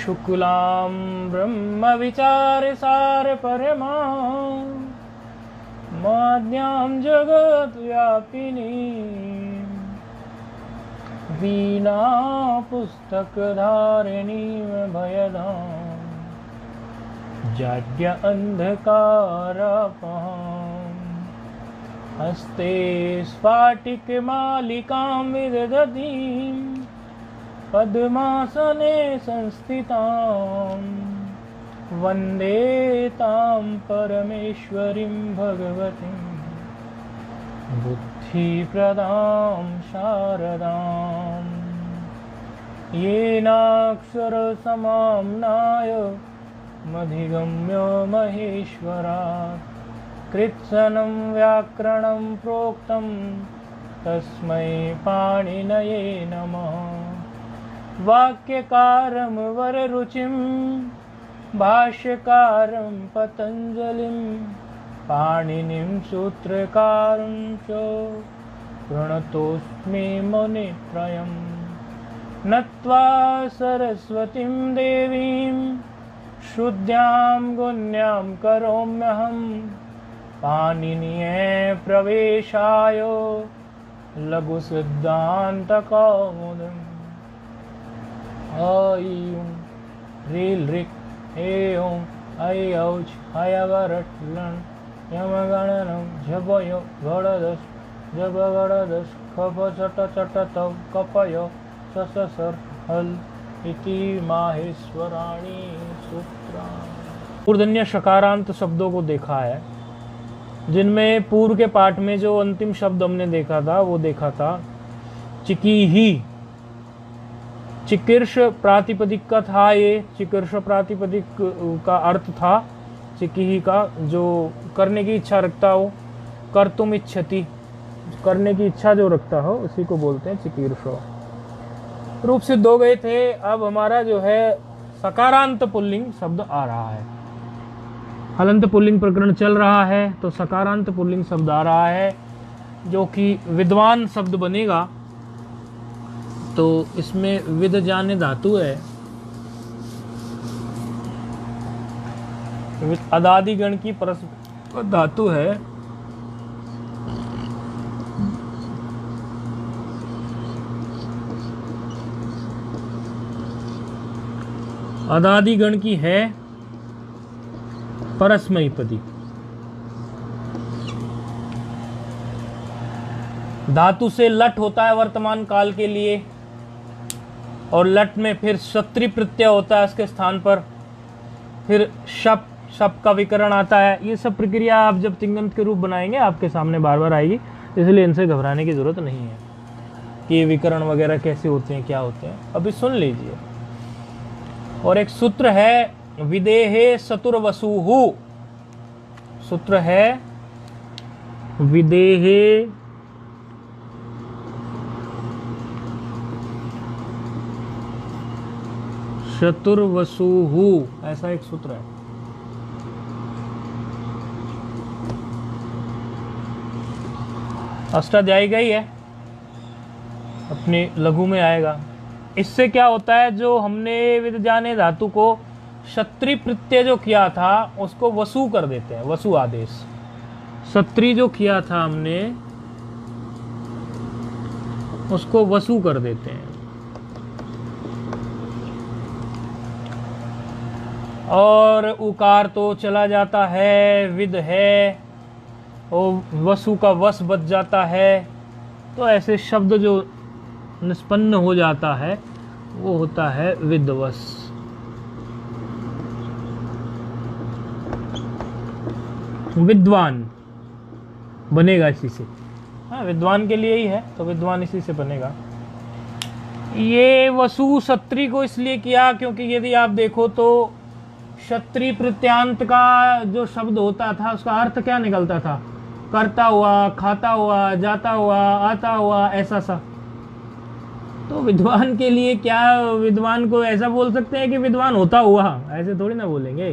शुक्लां ब्रह्म विचार सार परमां माद्यां जगत व्यापिनी वीणा पुस्तक धारिणी भयदां जाड्य अंधकारापहां हस्ते स्फाटिक मालिकां विदधतीं पद्मासने संस्थितां वन्दे तां परमेश्वरीं भगवतीं बुद्धिप्रदां शारदां येनाक्षरसमाम्नाय मधिगम्य महेश्वरात् कृत्स्नं व्याकरणं प्रोक्तं तस्मै पाणिनये नमः। वाक्यकारं वररुचिं भाष्यकारं पतञ्जलिं पाणिनिं सूत्रकारं च प्रणतोऽस्मि मुनित्रयम् नत्वा सरस्वतीं देवीं शुद्ध्यां गुण्यां करोम्यहं पाणिनीये प्रवेशाय लघुसिद्धान्तकौमुदीम्। ऐं ह्रीं ऋक् ऐं ऐऔच हयवरट्लन् यमगणनं झपयो गणदश जपगणदश खप चट चट तव कपय सससर हल इति माहेश्वराणि सूत्राणि। मूर्धन्य शकारांत शब्दों को देखा है, जिनमें पूर्व के पाठ में जो अंतिम शब्द हमने देखा था वो देखा था चिकीही। चिकीर्ष प्रातिपदिक का था, ये चिकीर्ष प्रातिपदिक का अर्थ था चिकीही का, जो करने की इच्छा रखता हो, कर्तुम इच्छति, करने की इच्छा जो रखता हो उसी को बोलते हैं चिकीर्ष। रूप सिद्ध हो गए थे। अब हमारा जो है सकारांत पुल्लिंग शब्द आ रहा है। हलंत पुल्लिंग प्रकरण चल रहा है तो सकारांत पुल्लिंग शब्द आ रहा है, जो कि विद्वान शब्द बनेगा। तो इसमें विद जाने धातु है, अदादि गण की परस्पर धातु है। अदादि गण की है परस्मैपदी। धातु से लट होता है वर्तमान काल के लिए, और लट में फिर शत्री प्रत्यय होता है उसके स्थान पर, फिर शप, शप का विकरण आता है। ये सब प्रक्रिया आप जब तिंगंत के रूप बनाएंगे आपके सामने बार बार आएगी, इसलिए इनसे घबराने की जरूरत नहीं है कि ये विकरण वगैरह कैसे होते हैं, क्या होते हैं। अभी सुन लीजिए। और एक सूत्र है विदेहे सतुर्वसुहु। सूत्र है विदेहे चतुर्वसुहु, ऐसा एक सूत्र है। अष्टाध्यायी का ही है, अपने लघु में आएगा। इससे क्या होता है, जो हमने विद जाने धातु को क्षत्रि प्रत्यय जो किया था उसको वसु कर देते हैं, वसु आदेश। क्षत्रि जो किया था हमने उसको वसु कर देते हैं। और उकार तो चला जाता है, विद है, और वसु का वस बच जाता है। तो ऐसे शब्द जो निष्पन्न हो जाता है वो होता है विद्वस। विद्वान बनेगा इसी से। हाँ, विद्वान के लिए ही है तो विद्वान इसी से बनेगा। ये वसु क्षत्रि को इसलिए किया क्योंकि यदि आप देखो तो क्षत्रि प्रत्यांत का जो शब्द होता था उसका अर्थ क्या निकलता था, करता हुआ, खाता हुआ, जाता हुआ, आता हुआ, ऐसा सा। तो विद्वान के लिए क्या, विद्वान को ऐसा बोल सकते हैं कि विद्वान होता हुआ, ऐसे थोड़ी ना बोलेंगे,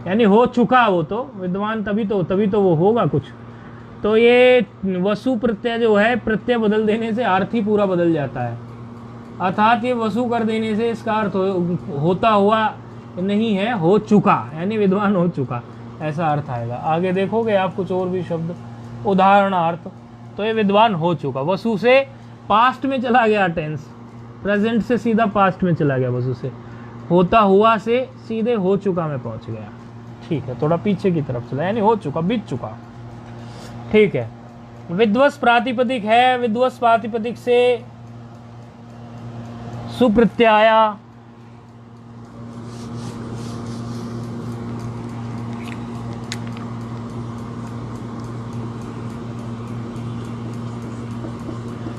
यानी हो चुका वो तो विद्वान, तभी तो वो होगा कुछ। तो ये वसु प्रत्यय जो है, प्रत्यय बदल देने से अर्थ ही पूरा बदल जाता है। अर्थात ये वसु कर देने से इसका अर्थ होता हुआ नहीं है, हो चुका, यानी विद्वान हो चुका, ऐसा अर्थ आएगा। आगे देखोगे आप कुछ और भी शब्द उदाहरणार्थ, तो ये विद्वान हो चुका, वसु से पास्ट में चला गया टेंस, प्रेजेंट से सीधा पास्ट में चला गया, वसु से होता हुआ से सीधे हो चुका में पहुंच गया। ठीक है, थोड़ा पीछे की तरफ चला, यानी हो चुका, बीत चुका। ठीक है, विध्वस प्रातिपदिक है, विध्वस प्रातिपदिक से सुप्रत्यया,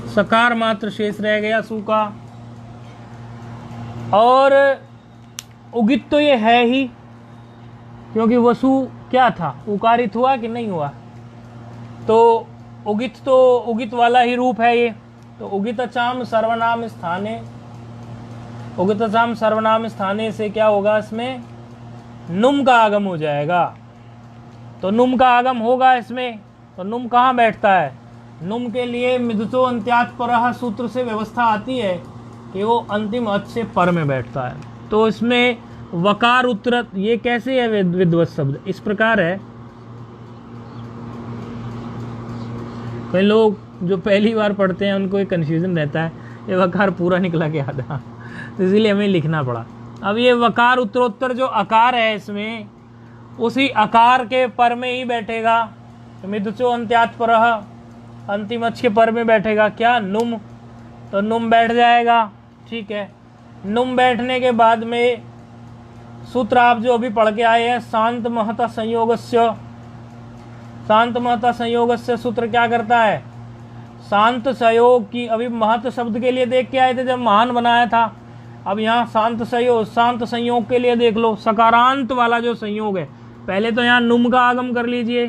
सकार मात्र शेष रह गया सु का, और उगित तो ये है ही, क्योंकि वसु क्या था, उकारित हुआ कि नहीं हुआ, तो उगित वाला ही रूप है ये। तो उगितचाम सर्वनाम स्थाने, उगितचाम सर्वनाम स्थाने से क्या होगा, इसमें नुम का आगम हो जाएगा। तो नुम का आगम होगा इसमें, तो नुम कहाँ बैठता है, नुम के लिए मिदुतो अंत्यात् परः सूत्र से व्यवस्था आती है कि वो अंतिम अच से पर में बैठता है। तो इसमें वकार उत्तरत, ये कैसे है विध्वत शब्द, इस प्रकार है। कई लोग जो पहली बार पढ़ते हैं उनको एक कन्फ्यूजन रहता है, ये वकार पूरा निकला के आधा, तो इसीलिए हमें लिखना पड़ा। अब ये वकार उत्तरोत्तर जो अकार है इसमें, उसी अकार के पर में ही बैठेगा, मिदुचो अंत्यात् परः, अंतिम अच के पर में बैठेगा क्या, नुम, तो नुम बैठ जाएगा। ठीक है, नुम बैठने के बाद में सूत्र आप जो अभी पढ़ के आए हैं, शांत महता संयोगस्य, शांत महता संयोगस्य सूत्र क्या करता है, शांत संयोग की, अभी महत शब्द के लिए देख के आए थे जब महान बनाया था, अब यहाँ शांत संयोग के लिए देख लो, सकारांत वाला जो संयोग है, पहले तो यहाँ नुम का आगम कर लीजिए,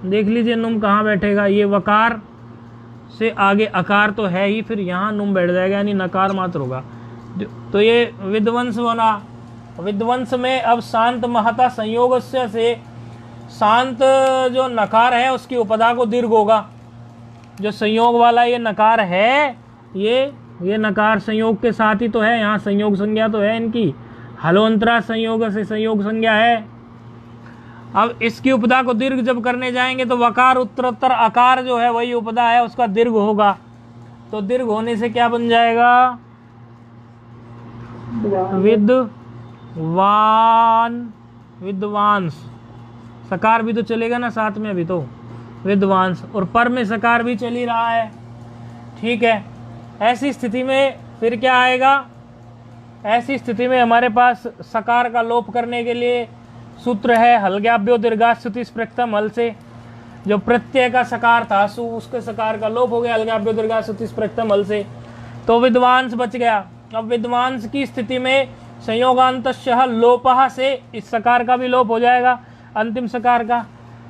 देख लीजिए नुम कहाँ बैठेगा, ये वकार से आगे अकार तो है ही, फिर यहाँ नुम बैठ जाएगा, यानी नकार मात्र होगा। तो ये विध्वंस बना। विध्वंस में अब शांत महता संयोगस्य से शांत जो नकार है उसकी उपदा को दीर्घ होगा, जो संयोग वाला ये नकार है, ये नकार संयोग के साथ ही तो है, यहाँ संयोग संज्ञा तो है इनकी, हलोंतरा संयोग से संयोग संज्ञा है। अब इसकी उपदा को दीर्घ जब करने जाएंगे तो वकार उत्तरोत्तर अकार जो है वही उपदा है, उसका दीर्घ होगा, तो दीर्घ होने से क्या बन जाएगा, विद्वांस, सकार भी तो चलेगा ना साथ में, अभी तो विद्वांस, और पर में सकार भी चल ही रहा है। ठीक है, ऐसी स्थिति में फिर क्या आएगा, ऐसी स्थिति में हमारे पास सकार का लोप करने के लिए सूत्र है हलज्ञाभ्यो दीर्घास्तुति स्प्रक्तम, हल से जो प्रत्यय का सकार था सु, उसके सकार का लोप हो गया हलज्ञाभ्यो दीर्घास्तुति स्प्रक्तम हल से, तो विद्वांस बच गया। अब विद्वांस की स्थिति में संयोगान्तस्य लोपः से इस सकार का भी लोप हो जाएगा, अंतिम सकार का।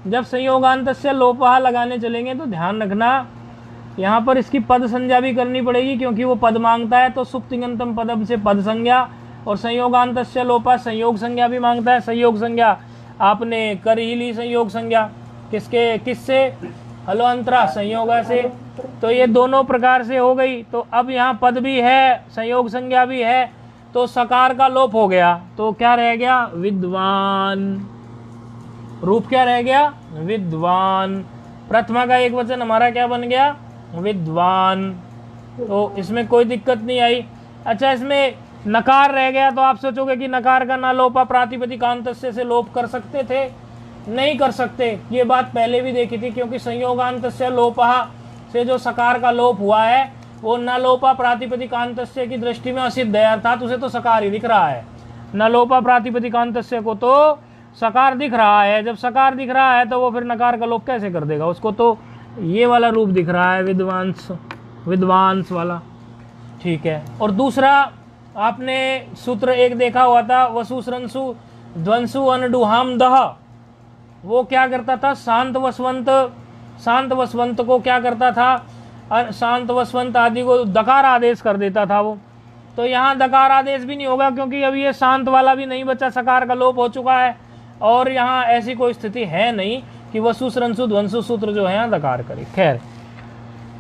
जब संयोगान्तस्य लोपः लगाने चलेंगे तो ध्यान रखना यहाँ पर इसकी पद संज्ञा भी करनी पड़ेगी, क्योंकि वो पद मांगता है, तो सुप्तिगंतम पदम से पद संज्ञा, और संयोगान्तस्य लोपः संयोग संज्ञा भी मांगता है। संयोग संज्ञा आपने कर ही ली, संयोग संज्ञा किससे, हलोअंतरा संयोगा से, तो ये दोनों प्रकार से हो गई। तो अब यहाँ पद भी है, संयोग संज्ञा भी है, तो सकार का लोप हो गया, तो क्या रह गया, विद्वान, रूप क्या रह गया, विद्वान। प्रथमा का एक वचन हमारा क्या बन गया, विद्वान, तो इसमें कोई दिक्कत नहीं आई। अच्छा, इसमें नकार रह गया, तो आप सोचोगे कि नकार का ना लोपा प्रातिपदिकांतस्य से लोप कर सकते थे, नहीं कर सकते, ये बात पहले भी देखी थी, क्योंकि संयोगान्तस्य लोपः से जो सकार का लोप हुआ है वो न लोपा प्रातिपदिकांतस्य की दृष्टि में असिद्ध है, अर्थात उसे तो सकार ही दिख रहा है, न लोपा प्रातिपदिकांतस्य को तो सकार दिख रहा है। जब सकार दिख रहा है तो वो फिर नकार का लोप कैसे कर देगा, उसको तो ये वाला रूप दिख रहा है, विद्वांस वाला। ठीक है, और दूसरा आपने सूत्र एक देखा हुआ था, वसु स्रंसु ध्वंसु अनडुहाम दह, वो क्या करता था, शांत वसवंत को क्या करता था, शांत वसवंत आदि को दकार आदेश कर देता था वो। तो यहाँ दकार आदेश भी नहीं होगा, क्योंकि अब ये शांत वाला भी नहीं बचा, सकार का लोप हो चुका है, और यहाँ ऐसी कोई स्थिति है नहीं कि वसु स्रंसु ध्वंसु सूत्र जो है यहाँ दकार करे। खैर,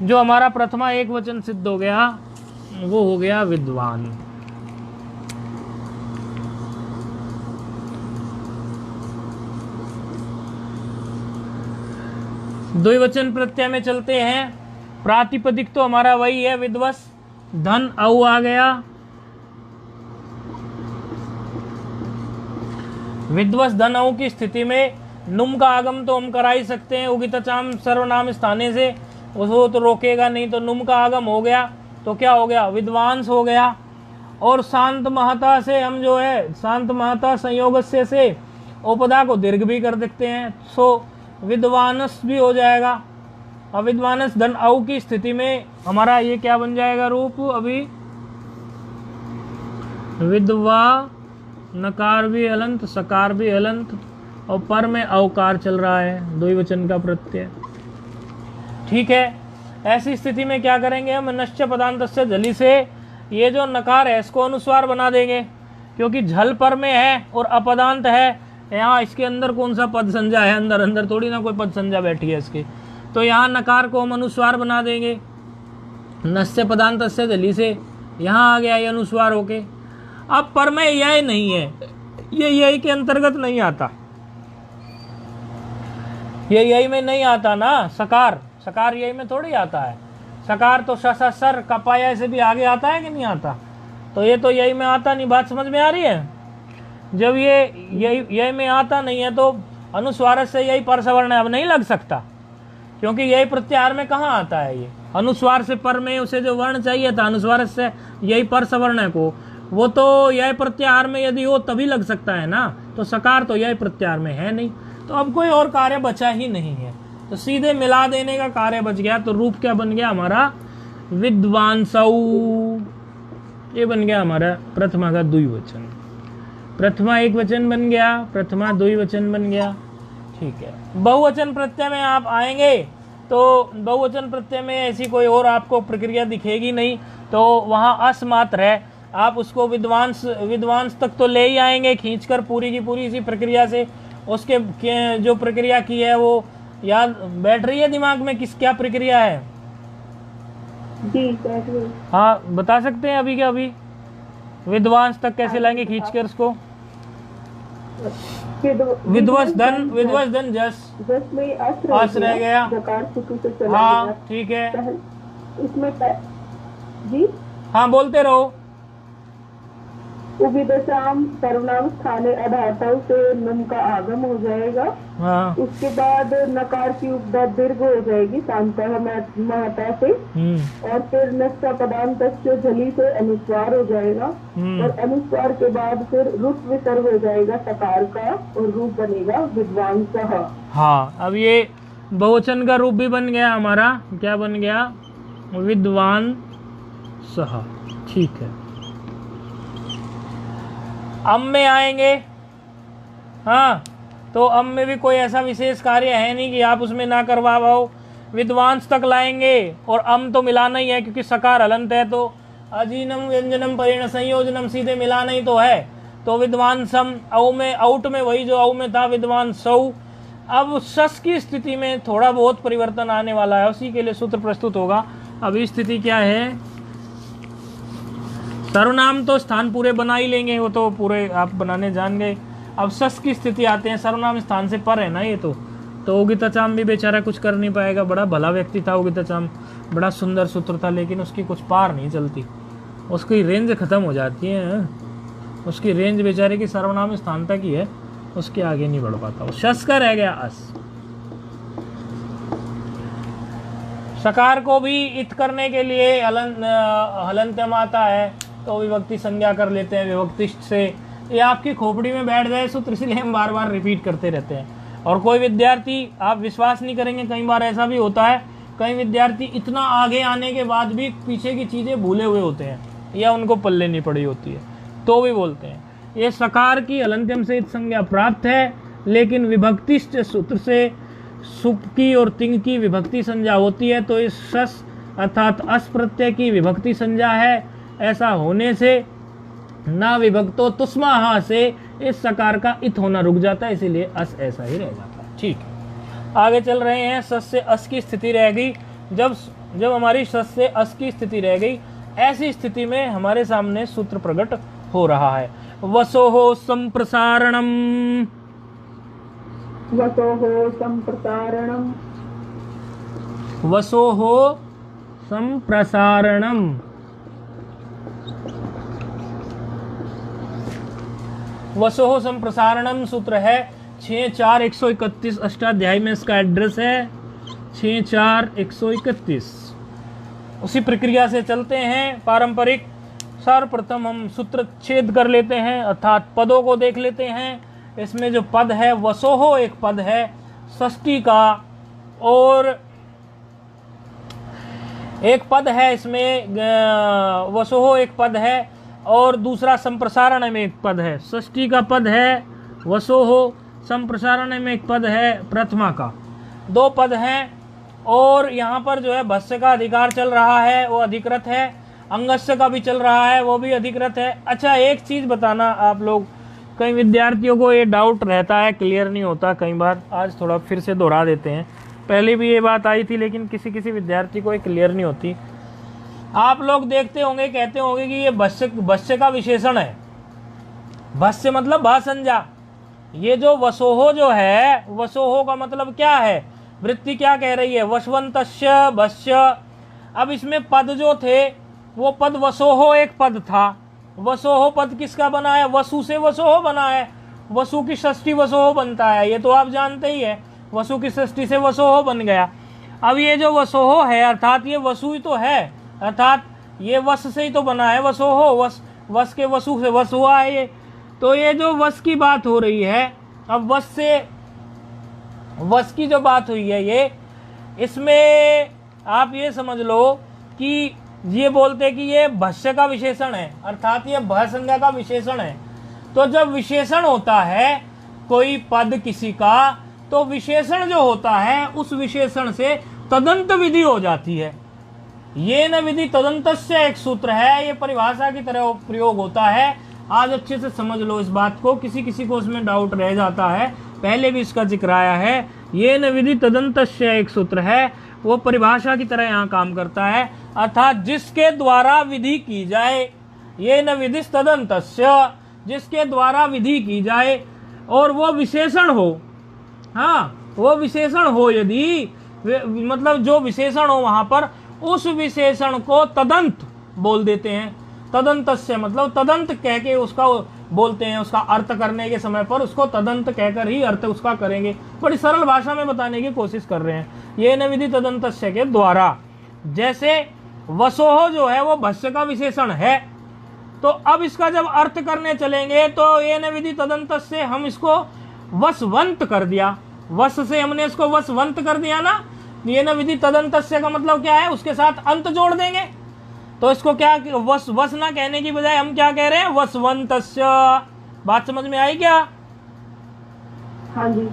जो हमारा प्रथमा एक वचन सिद्ध हो गया वो हो गया विद्वान। द्विवचन प्रत्यय में चलते हैं। प्रातिपदिक तो हमारा वही है विद्वस, धन औ आ गया। विद्वस धन औ की स्थिति में नुम का आगम तो हम करा ही सकते हैं, उगितचाम सर्वनाम स्थाने से, उसको तो रोकेगा नहीं, तो नुम का आगम हो गया तो क्या हो गया, विद्वांस हो गया। और शांत महता से हम जो है शांत महता संयोग से उपदा को दीर्घ भी कर देते हैं, सो विद्वानस भी हो जाएगा। अब विद्वानस धन औ की स्थिति में हमारा ये क्या बन जाएगा रूप, अभी विद्वा, नकार भी हलंत, सकार भी हलंत, और पर में अवकार चल रहा है, द्विवचन का प्रत्यय। ठीक है, ऐसी स्थिति में क्या करेंगे हम, नश्च पदांतस्य झली से ये जो नकार है इसको अनुस्वार बना देंगे, क्योंकि झल पर में है और अपदांत है। यहाँ इसके अंदर कौन सा पद संज्ञा है, अंदर अंदर थोड़ी ना कोई पद संज्ञा बैठी है इसके, तो यहाँ नकार को हम अनुस्वार बना देंगे। नश्च पदांतस्य झली से यहाँ आ गया ये अनुस्वार होके। अब पर में यह नहीं है, ये यही के अंतर्गत नहीं आता, ये यही में नहीं आता ना। सकार, सकार यही में थोड़ी आता है। सकार तो सर कपाया से भी आगे आता है कि नहीं आता, तो ये तो यही में आता नहीं। बात समझ में आ रही है। जब ये यही में आता नहीं है तो अनुस्वार से यही पर सवर्ण अब नहीं लग सकता, क्योंकि यही प्रत्याहार में कहाँ आता है। ये अनुस्वार से पर में उसे जो वर्ण चाहिए था, अनुस्वार से यही पर सवर्ण को, वो तो यह प्रत्याहार में यदि हो तभी लग सकता है ना, तो सकार तो यह प्रत्याहार में है नहीं, तो अब कोई और कार्य बचा ही नहीं है, तो सीधे मिला देने का कार्य बच गया। तो रूप क्या बन गया हमारा, विद्वांसौ। ये बन गया हमारा प्रथमा का द्विवचन। प्रथमा एक वचन बन गया, प्रथमा द्विवचन बन गया। ठीक है, बहुवचन प्रत्यय में आप आएंगे तो बहुवचन प्रत्यय में ऐसी कोई और आपको प्रक्रिया दिखेगी नहीं, तो वहाँ अस मात्र है, आप उसको विद्वांस तक तो ले ही आएंगे खींचकर पूरी की पूरी इसी प्रक्रिया से। उसके जो प्रक्रिया की है वो याद बैठ रही है दिमाग में, किस क्या प्रक्रिया है जी, बैठ रही। हाँ बता सकते हैं अभी क्या, अभी विद्वांस तक कैसे लाएंगे खींचकर उसको। विद्वस धन जस में अस रह गया, हाँ ठीक है इसमें जी, हाँ बोलते रहो। उबिदशाम सर्वनाम स्थाने अधातव से नुम का आगम हो जाएगा। हाँ उसके बाद नकार की उपदा दीर्घ हो जाएगी शांतः महता से, और फिर नष्ट पदांत झली से अनुस्वार हो जाएगा, और अनुस्वार के बाद फिर रूप विसर्ग हो जाएगा सकार का, और रूप बनेगा विद्वांसः। हाँ, अब ये बहुवचन का रूप भी बन गया हमारा, क्या बन गया, विद्वांसः। ठीक है, अम में आएंगे। हाँ, तो अम में भी कोई ऐसा विशेष कार्य है नहीं कि आप उसमें ना करवा पाओ। विद्वांस तक लाएंगे और अम तो मिलाना ही है, क्योंकि सकार हलंत है, तो अजीनम व्यंजनम परिण संयोजनम सीधे मिलाना ही तो है। तो विद्वांसम, औ में आउट में वही जो औ में था विद्वांसौ। अब सस की स्थिति में थोड़ा बहुत परिवर्तन आने वाला है, उसी के लिए सूत्र प्रस्तुत होगा। अभी स्थिति क्या है, सर्वनाम तो स्थान पूरे बना ही लेंगे, वो तो पूरे आप बनाने जान गए। अब सस की स्थिति आते हैं, सर्वनाम स्थान से पर है ना ये तो उगितचाम भी बेचारा कुछ कर नहीं पाएगा। बड़ा भला व्यक्ति था उगितचाम, बड़ा सुंदर सूत्र था, लेकिन उसकी कुछ पार नहीं चलती, उसकी रेंज खत्म हो जाती है। उसकी रेंज बेचारे की सर्वनाम स्थान तक ही है, उसके आगे नहीं बढ़ पाता। शस का रह गया अस। सकार को भी इत करने के लिए हलंत्यम आता है, तो विभक्ति संज्ञा कर लेते हैं विभक्तिष्ठ से। ये आपकी खोपड़ी में बैठ जाए सूत्र, इसलिए हम बार बार रिपीट करते रहते हैं। और कोई विद्यार्थी, आप विश्वास नहीं करेंगे, कई बार ऐसा भी होता है, कई विद्यार्थी इतना आगे आने के बाद भी पीछे की चीज़ें भूले हुए होते हैं, या उनको पल्ले नहीं पड़ी होती है, तो भी बोलते हैं ये सकार की हलंत्यम से इत संज्ञा प्राप्त है, लेकिन विभक्तिष्ठ सूत्र से सुप की और तिंग की विभक्ति संज्ञा होती है, तो इस सस अर्थात अस प्रत्यय की विभक्ति संज्ञा है। ऐसा होने से ना विभक्तो तुस्माहा से इस सकार का इत होना रुक जाता है, इसीलिए अस ऐसा ही रह जाता है। ठीक है, आगे चल रहे हैं। सस से अस की स्थिति रह गई। जब हमारी सस से अस की स्थिति रह गई ऐसी स्थिति में हमारे सामने सूत्र प्रकट हो रहा है। वसोहो संप्रसारणम, वसोः संप्रसारणम्, वसोहो संप्रसारणम। वसोहो संप्रसारणम सूत्र है 64131 अष्टाध्यायी में, इसका एड्रेस है 64131। उसी प्रक्रिया से चलते हैं पारंपरिक। सर्वप्रथम हम सूत्र छेद कर लेते हैं, अर्थात पदों को देख लेते हैं। इसमें जो पद है वसोहो एक पद है षष्ठी का, और एक पद है इसमें वसोहो एक पद है, और दूसरा संप्रसारण में एक पद है। षष्ठी का पद है वसोहो, संप्रसारण में एक पद है प्रथमा का। दो पद हैं, और यहाँ पर जो है भस्य का अधिकार चल रहा है वो अधिकृत है, अंगस्य का भी चल रहा है वो भी अधिकृत है। अच्छा, एक चीज बताना आप लोग, कई विद्यार्थियों को ये डाउट रहता है, क्लियर नहीं होता कई बार, आज थोड़ा फिर से दोहरा देते हैं। पहले भी ये बात आई थी लेकिन किसी किसी विद्यार्थी को ये क्लियर नहीं होती। आप लोग देखते होंगे, कहते होंगे कि ये भस्य का विशेषण है। भस्य मतलब भासंजा। ये जो वसोहो जो है, वसोहो का मतलब क्या है, वृत्ति क्या कह रही है, वसवंतस्य भस्य। अब इसमें पद जो थे वो पद वसोहो एक पद था। वसोहो पद किसका बना है, वसु से वसोहो बना है। वसु की षष्ठी वसोहो बनता है, ये तो आप जानते ही है। वसु की षष्ठी से वसोहो बन गया। अब ये जो वसोहो है, अर्थात ये वसु ही तो है, अर्थात ये वस से ही तो बना है वसोहो। वस के वसु से वस हुआ है ये। तो ये जो वस की बात हो रही है, अब वस से वस की जो बात हुई है, ये इसमें आप ये समझ लो कि ये बोलते कि ये भस्य का विशेषण है, अर्थात ये भय संज्ञा का विशेषण है। तो जब विशेषण होता है कोई पद किसी का, तो विशेषण जो होता है उस विशेषण से तदंत विधि हो जाती है। ये न विधि तदंतस्य एक सूत्र है, ये परिभाषा की तरह प्रयोग होता है। आज अच्छे से समझ लो इस बात को, किसी किसी को उसमें डाउट रह जाता है, पहले भी इसका जिक्र आया है। ये न विधि तदंतस्य एक सूत्र है, वो परिभाषा की तरह यहाँ काम करता है, अर्थात जिसके द्वारा विधि की जाए। ये न विधि तदंतस्य, जिसके द्वारा विधि की जाए और वो विशेषण हो। हाँ, वो विशेषण हो, यदि मतलब जो विशेषण हो वहां पर, उस विशेषण को तदंत बोल देते हैं। तदंतस्य मतलब तदंत कह के उसका बोलते हैं, उसका अर्थ करने के समय पर उसको तदंत कहकर ही अर्थ उसका करेंगे। बड़ी सरल भाषा में बताने की कोशिश कर रहे हैं। ये न विधि तदंतस्य के द्वारा, जैसे वसोहो जो है वो भस्य का विशेषण है, तो अब इसका जब अर्थ करने चलेंगे तो ये न विधि तदंतस्य हम इसको वसवंत कर दिया। वस से हमने इसको वसवंत कर दिया ना। ये न विधि तदंतस्य का मतलब क्या है, उसके साथ अंत जोड़ देंगे। तो इसको क्या वस ना कहने की बजाय हम क्या कह रहे हैं, वसवंतस्य। बात समझ में आई क्या? हाँ जी।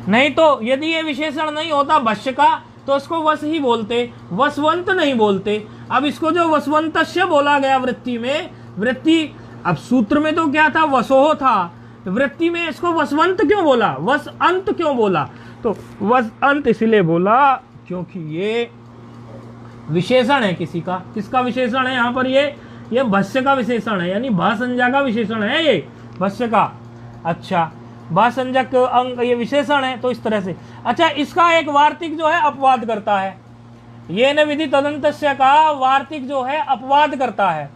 नहीं तो यदि ये विशेषण नहीं होता भस्य का तो इसको वस ही बोलते, वसवंत नहीं बोलते। अब इसको जो वसवंतस्य बोला गया वृत्ति में, वृत्ति अब सूत्र में तो क्या था, वसोहो था, वृत्ति में इसको वसवंत क्यों बोला, वस अंत क्यों बोला? तो वस अंत इसलिए बोला क्योंकि ये विशेषण है किसी का। किसका विशेषण है यहाँ पर? ये भस्य का विशेषण है, यानी भासंज्ञा का विशेषण है ये भस्य का। अच्छा, भासंज्ञक अंग ये विशेषण है, तो इस तरह से। अच्छा, इसका एक वार्तिक जो है अपवाद करता है। ये न विधि तदंतस्य का वार्तिक जो है अपवाद करता है।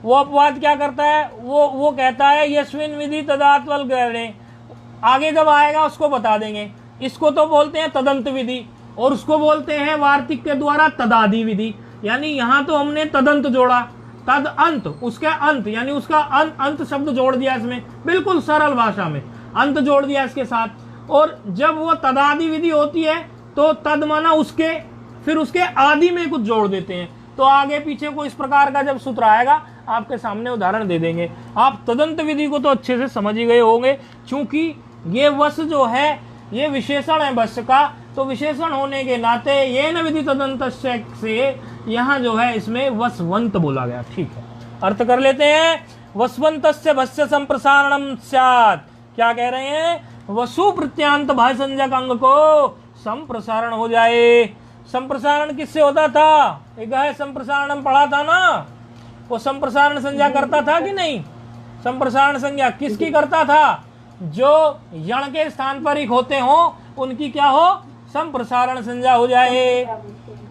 वो अपवाद क्या करता है, वो कहता है यस्मिन विधि तदात्वल ग्रहणे। आगे जब आएगा उसको बता देंगे। इसको तो बोलते हैं तदंत विधि, और उसको बोलते हैं वार्तिक के द्वारा तदादि विधि। यानी यहाँ तो हमने तदंत जोड़ा, तद अंत, उसका अंत, यानी उसका अंत शब्द जोड़ दिया इसमें, बिल्कुल सरल भाषा में अंत जोड़ दिया इसके साथ। और जब वो तदादि विधि होती है तो तद माना उसके, फिर उसके आदि में कुछ जोड़ देते हैं। तो आगे पीछे को इस प्रकार का जब सूत्र आएगा आपके सामने उदाहरण दे देंगे। आप तदंत विधि को तो अच्छे से समझ ही गए होंगे, क्योंकि ये वस जो है ये विशेषण है भस्य का, तो विशेषण होने के नाते ये न विधि तदंतस्य से यहाँ जो है इसमें वसवंत बोला गया। ठीक है, अर्थ कर लेते हैं। वसवंतस्य भस्य संप्रसारणम स्यात्। क्या कह रहे हैं? वसु प्रत्यांत भाय संज्ञक अंग को संप्रसारण हो जाए। संप्रसारण किससे होता था? एक है संप्रसारणम पढ़ा था ना, वो संप्रसारण संज्ञा करता था कि नहीं? संप्रसारण संज्ञा किसकी करता था? जो यण के स्थान पर एक होते हो उनकी क्या हो? संप्रसारण संज्ञा हो जाए।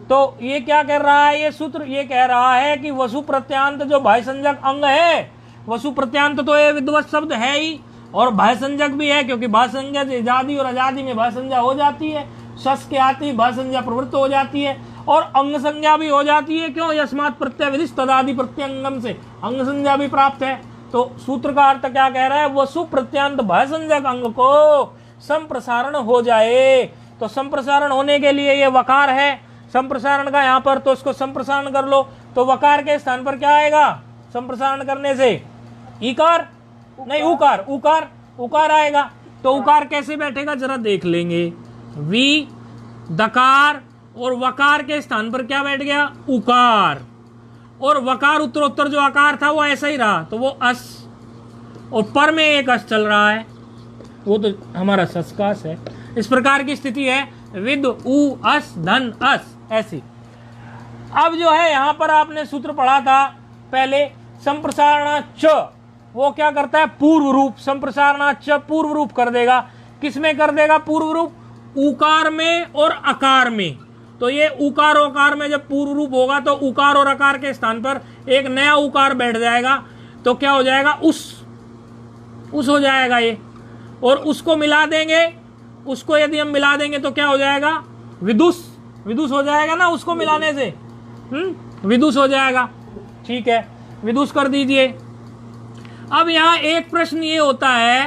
तो ये क्या कह रहा है ये सूत्र? ये कह रहा है कि वसु प्रत्यांत जो भाई संज्ञक अंग है, वसु प्रत्यांत तो ये विद्वत शब्द है ही और भाई संज्ञक भी है, क्योंकि भाई संज्ञा आजादी और आजादी में भाई संज्ञा हो जाती है, सस के आती भाई संज्ञा प्रवृत्त हो जाती है और अंग संज्ञा भी हो जाती है। क्यों? यस्मात् प्रत्यय विधिश तदादि प्रत्यंगम से अंग संज्ञा भी प्राप्त है। तो सूत्र का अर्थ क्या कह रहा है? वसु प्रत्यांत भय संज्ञक अंग को संप्रसारण हो जाए। तो संप्रसारण होने के लिए ये वकार है संप्रसारण का यहाँ पर, तो इसको संप्रसारण कर लो। तो वकार के स्थान पर क्या आएगा संप्रसारण करने से? इकार नहीं उकार, उकार उकार आएगा। तो उकार कैसे बैठेगा जरा देख लेंगे। वी दकार और वकार के स्थान पर क्या बैठ गया? उकार। और वकार उत्तरोत्तर जो आकार था वो ऐसा ही रहा, तो वो अस, और पर में एक अस चल रहा है, वो तो हमारा सस्कास है। इस प्रकार की स्थिति है विद उ अस धन अस ऐसी। अब जो है यहां पर आपने सूत्र पढ़ा था पहले, संप्रसारण च, वो क्या करता है? पूर्व रूप। संप्रसारण च पूर्व रूप कर देगा। किसमें कर देगा पूर्व रूप? उकार में और अकार में। तो ये उकार और अकार में जब पूर्व रूप होगा तो उकार और अकार के स्थान पर एक नया उकार बैठ जाएगा। तो क्या हो जाएगा? उस हो जाएगा ये, और उसको मिला देंगे। उसको यदि हम मिला देंगे तो क्या हो जाएगा? विदुष। विदुष हो जाएगा ना उसको मिलाने से, विदुष हो जाएगा। ठीक है, विदुष कर दीजिए। अब यहां एक प्रश्न ये होता है,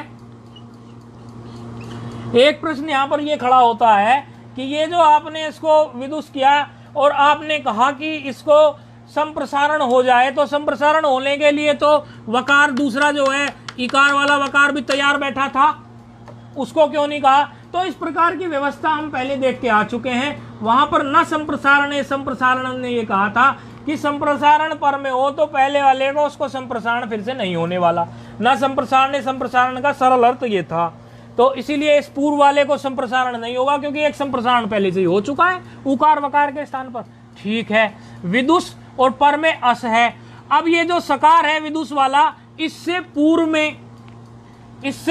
एक प्रश्न यहां पर ये खड़ा होता है कि ये जो आपने इसको विदुष किया और आपने कहा कि इसको संप्रसारण हो जाए, तो संप्रसारण होने के लिए तो वकार दूसरा जो है इकार वाला वकार भी तैयार बैठा था, उसको क्यों नहीं कहा? तो इस प्रकार की व्यवस्था हम पहले देख के आ चुके हैं। वहां पर न संप्रसारण, संप्रसारण ने ये कहा था कि संप्रसारण पर में हो तो पहले वाले को उसको संप्रसारण फिर से नहीं होने वाला। न संप्रसारण, संप्रसारण का सरल अर्थ ये था। तो इसीलिए इस पूर्व वाले को संप्रसारण नहीं होगा, क्योंकि एक संप्रसारण पहले से ही हो चुका है उकार वकार के स्थान पर। ठीक है, विदुष और पर में अस है। अब ये जो सकार है विदुष वाला, इससे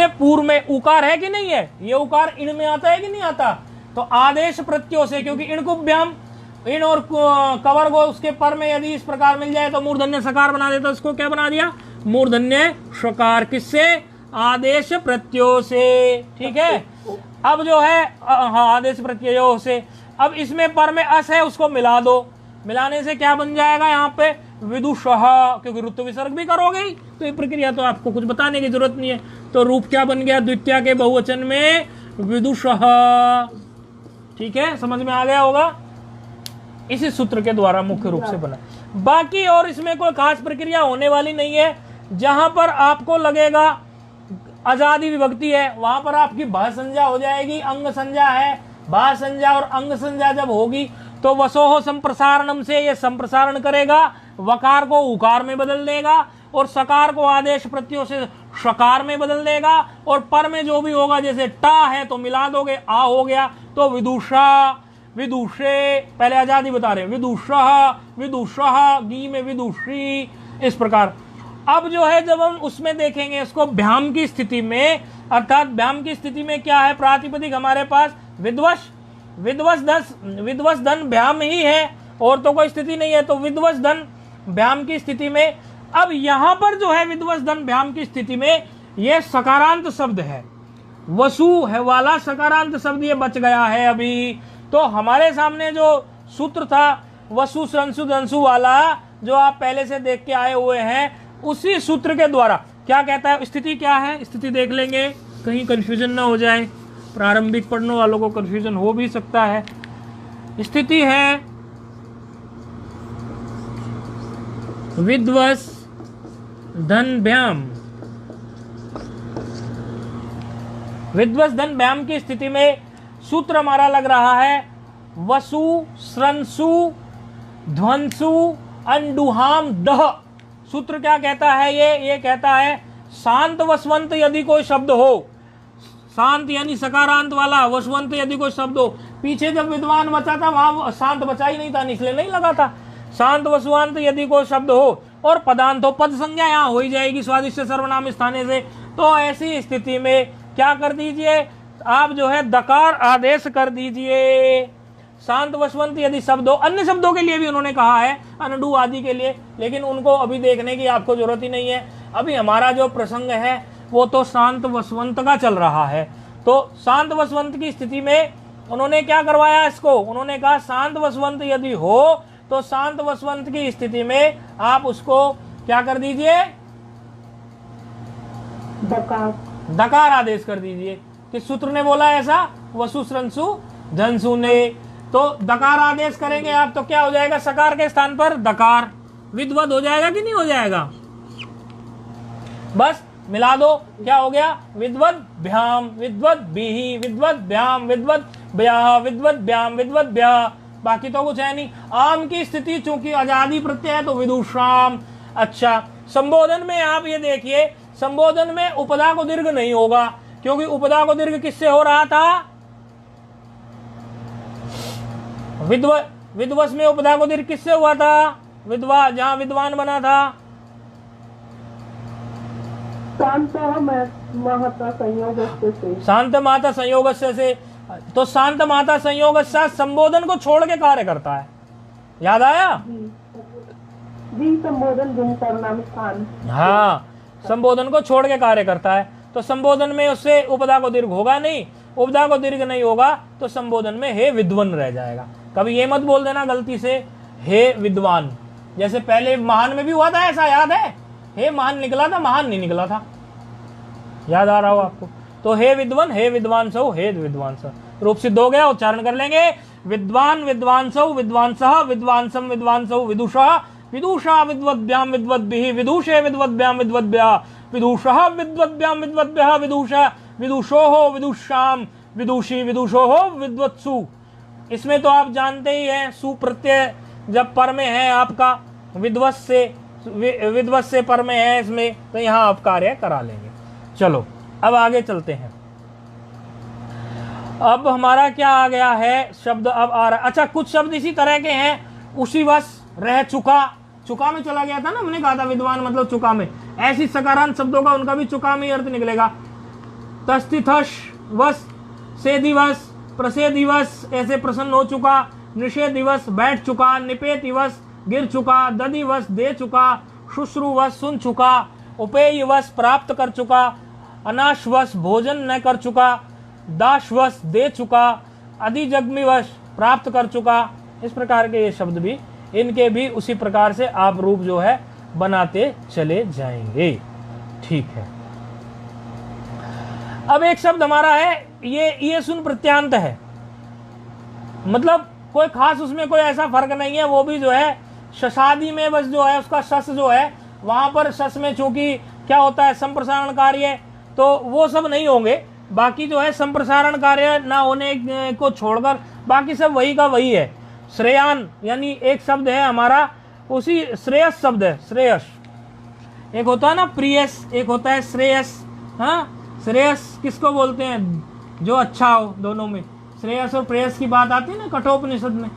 पूर्व में उकार है कि नहीं है? ये उकार इन में आता है कि नहीं आता? तो आदेश प्रत्ययों से, क्योंकि इन को व्याम, इन और कवर को उसके पर में यदि इस प्रकार मिल जाए तो मूर्धन्य सकार बना देता। इसको क्या बना दिया? मूर्धन्य सकार। किससे? आदेश प्रत्ययों से। ठीक है, अब जो है हाँ आदेश प्रत्ययों से। अब इसमें पर में अस है, उसको मिला दो। मिलाने से क्या बन जाएगा यहाँ पे? विदुषः, क्योंकि ऋतु विसर्ग भी करोगे ही, तो ये प्रक्रिया तो आपको कुछ बताने की जरूरत नहीं है। तो रूप क्या बन गया? द्वितीया के बहुवचन में विदुषः। ठीक है, समझ में आ गया होगा। इसी सूत्र के द्वारा मुख्य रूप से बना। बाकी और इसमें कोई खास प्रक्रिया होने वाली नहीं है। जहां पर आपको लगेगा आजादी विभक्ति है, वहां पर आपकी भा संज्ञा हो जाएगी। अंग संज्ञा है, भा संज्ञा और अंग संज्ञा जब होगी तो वसोह संप्रसारणम से ये संप्रसारण करेगा, वकार को उकार में बदल देगा और सकार को आदेश प्रत्ययों से शकार में बदल देगा। और पर में जो भी होगा, जैसे टा है तो मिला दोगे, आ हो गया तो विदुषा, विदुषे, पहले आजादी बता रहे, विदुषः, विदुषः, गी में विदुषी, इस प्रकार। अब जो है जब हम उसमें देखेंगे इसको भ्याम की स्थिति में, अर्थात भ्याम की स्थिति में क्या है? प्रातिपदिक हमारे पास विद्वश, विद्वस धन भ्याम ही है और तो कोई स्थिति नहीं है। तो विद्वस धन भ्याम की स्थिति में, अब यहां पर जो है विद्वस धन भ्याम की स्थिति में यह सकारांत शब्द है, वसु है वाला सकारांत शब्द ये बच गया है अभी। तो हमारे सामने जो सूत्र था वसु संसु दंसु वाला, जो आप पहले से देख के आए हुए हैं, उसी सूत्र के द्वारा क्या कहता है? स्थिति क्या है? स्थिति देख लेंगे, कहीं कंफ्यूजन ना हो जाए। प्रारंभिक पढ़ने वालों को कंफ्यूजन हो भी सकता है। स्थिति है विद्वस धन भ्याम। विद्वस धन भ्याम की स्थिति में सूत्र हमारा लग रहा है वसु स्रंसु ध्वंसु अंडुहाम दह। सूत्र क्या कहता है? ये कहता है शांत वसवंत यदि कोई शब्द हो, शांत यानी सकारांत वाला, वसवंत यदि कोई शब्द हो। पीछे जब विद्वान बचा था वहां शांत बचा ही नहीं था, इसलिए नहीं लगा था। शांत वसवंत यदि कोई शब्द हो और पदांत हो, पद संज्ञा यहाँ हो ही जाएगी स्वादिष्ट सर्वनाम स्थाने से। तो ऐसी स्थिति में क्या कर दीजिए आप जो है दकार आदेश कर दीजिए। शांत वसवंत यदि शब्दों, अन्य शब्दों के लिए भी उन्होंने कहा है, अनडू आदि के लिए, लेकिन उनको अभी देखने की आपको जरूरत ही नहीं है। अभी हमारा जो प्रसंग है वो तो शांत वसवंत का चल रहा है। तो शांत वसवंत की स्थिति में उन्होंने क्या करवाया इसको, उन्होंने कहा शांत वसवंत यदि हो तो शांत वसवंत की स्थिति में आप उसको क्या कर दीजिए, दकार दकार आदेश कर दीजिए। किस सूत्र ने बोला ऐसा, वसु श्रंसु धनसु ने। तो दकार आदेश करेंगे आप तो क्या हो जाएगा, सकार के स्थान पर दकार, विद्वद हो जाएगा कि नहीं हो जाएगा, बस मिला दो, क्या हो गया, विद्वद भ्याम विद्वद बिही विद्वद भ्याम विद्वद ब्याह विद्वद भ्याम विद्वद ब्याह, बाकी तो कुछ है नहीं। आम की स्थिति चूंकि आजादी प्रत्यय है तो विदुषाम। अच्छा, संबोधन में आप ये देखिए, संबोधन में उपदा को दीर्घ नहीं होगा, क्योंकि उपदा को दीर्घ किससे हो रहा था, विद्वस में उपदा को दीर्घ किससे हुआ था, विद्वा, जहां विद्वान बना था, शांत महता संयोगस्य से। शांत माता संयोगस्य से। तो शांत माता संयोगस्य संबोधन को छोड़ के कार्य करता है, याद आया जी, संबोधन गुण सर्वनाम स्थान। हाँ, संबोधन को छोड़ के कार्य करता है। तो संबोधन में उससे उपदा को दीर्घ होगा नहीं, उपदा को दीर्घ नहीं होगा तो संबोधन में हे विद्वन रह जाएगा। कभी ये मत बोल देना गलती से हे विद्वान, जैसे पहले महान में भी हुआ था ऐसा, याद है, हे महान निकला था, महान नहीं निकला था, याद आ रहा हो आपको। तो हे विद्वान, हे विद्वान सौ, हे विद्वान स, रूप सिद्ध हो गया। उच्चारण कर लेंगे, विद्वान विद्वान सौ विद्वांसः विद्वांसम विद्वांसौ विदुषः विदुषा विद्वद्भ्याम विद्वद्भिः विदुषे विद्वद्भ्याम विद्वद्भ्या विदुषः विद्वद्भ्याम विद्वद्भ्यः विदुषा विदुषोः विदुषाम विदुषी विदुषोः विद्वत्सु। इसमें तो आप जानते ही हैं, सुप्रत्यय जब पर में है आपका, विद्वत से पर में है इसमें, तो यहाँ आप कार्य करा लेंगे। चलो अब आगे चलते हैं। अब हमारा क्या आ गया है शब्द, अब आ रहा, अच्छा कुछ शब्द इसी तरह के हैं, उसी वश, रह चुका, चुका में चला गया था ना, हमने कहा था विद्वान मतलब चुका में, ऐसी सकारांत शब्दों का उनका भी चुका में अर्थ निकलेगा। तस्तिथश वश, से दिवस, प्रसे दिवस, ऐसे प्रसन्न हो चुका, निषेध दिवस, बैठ चुका, निपेत दिवस, गिर चुका, ददिवस, दे चुका, शुश्रुवश, सुन चुका, उपेयवश, प्राप्त कर चुका, अनाशवश, भोजन न कर चुका, दाशवश, दे चुका, अधिजग्मिवश, प्राप्त कर चुका। इस प्रकार के ये शब्द भी, इनके भी उसी प्रकार से आप रूप जो है बनाते चले जाएंगे। ठीक है, अब एक शब्द हमारा है ये सुन प्रत्यांत है, मतलब कोई खास उसमें कोई ऐसा फर्क नहीं है, वो भी जो है शशादी में बस जो है उसका शस जो है वहां पर, शस में चूंकि क्या होता है संप्रसारण कार्य, तो वो सब नहीं होंगे। बाकी जो है संप्रसारण कार्य ना होने को छोड़कर बाकी सब वही का वही है। श्रेयान यानी एक शब्द है हमारा, उसी श्रेयस शब्द है, श्रेयस। एक होता है ना प्रियस, एक होता है श्रेयस। हाँ, श्रेयस किसको बोलते हैं, जो अच्छा हो, दोनों में श्रेयस और प्रेयस की बात आती है ना कठोपनिषद में,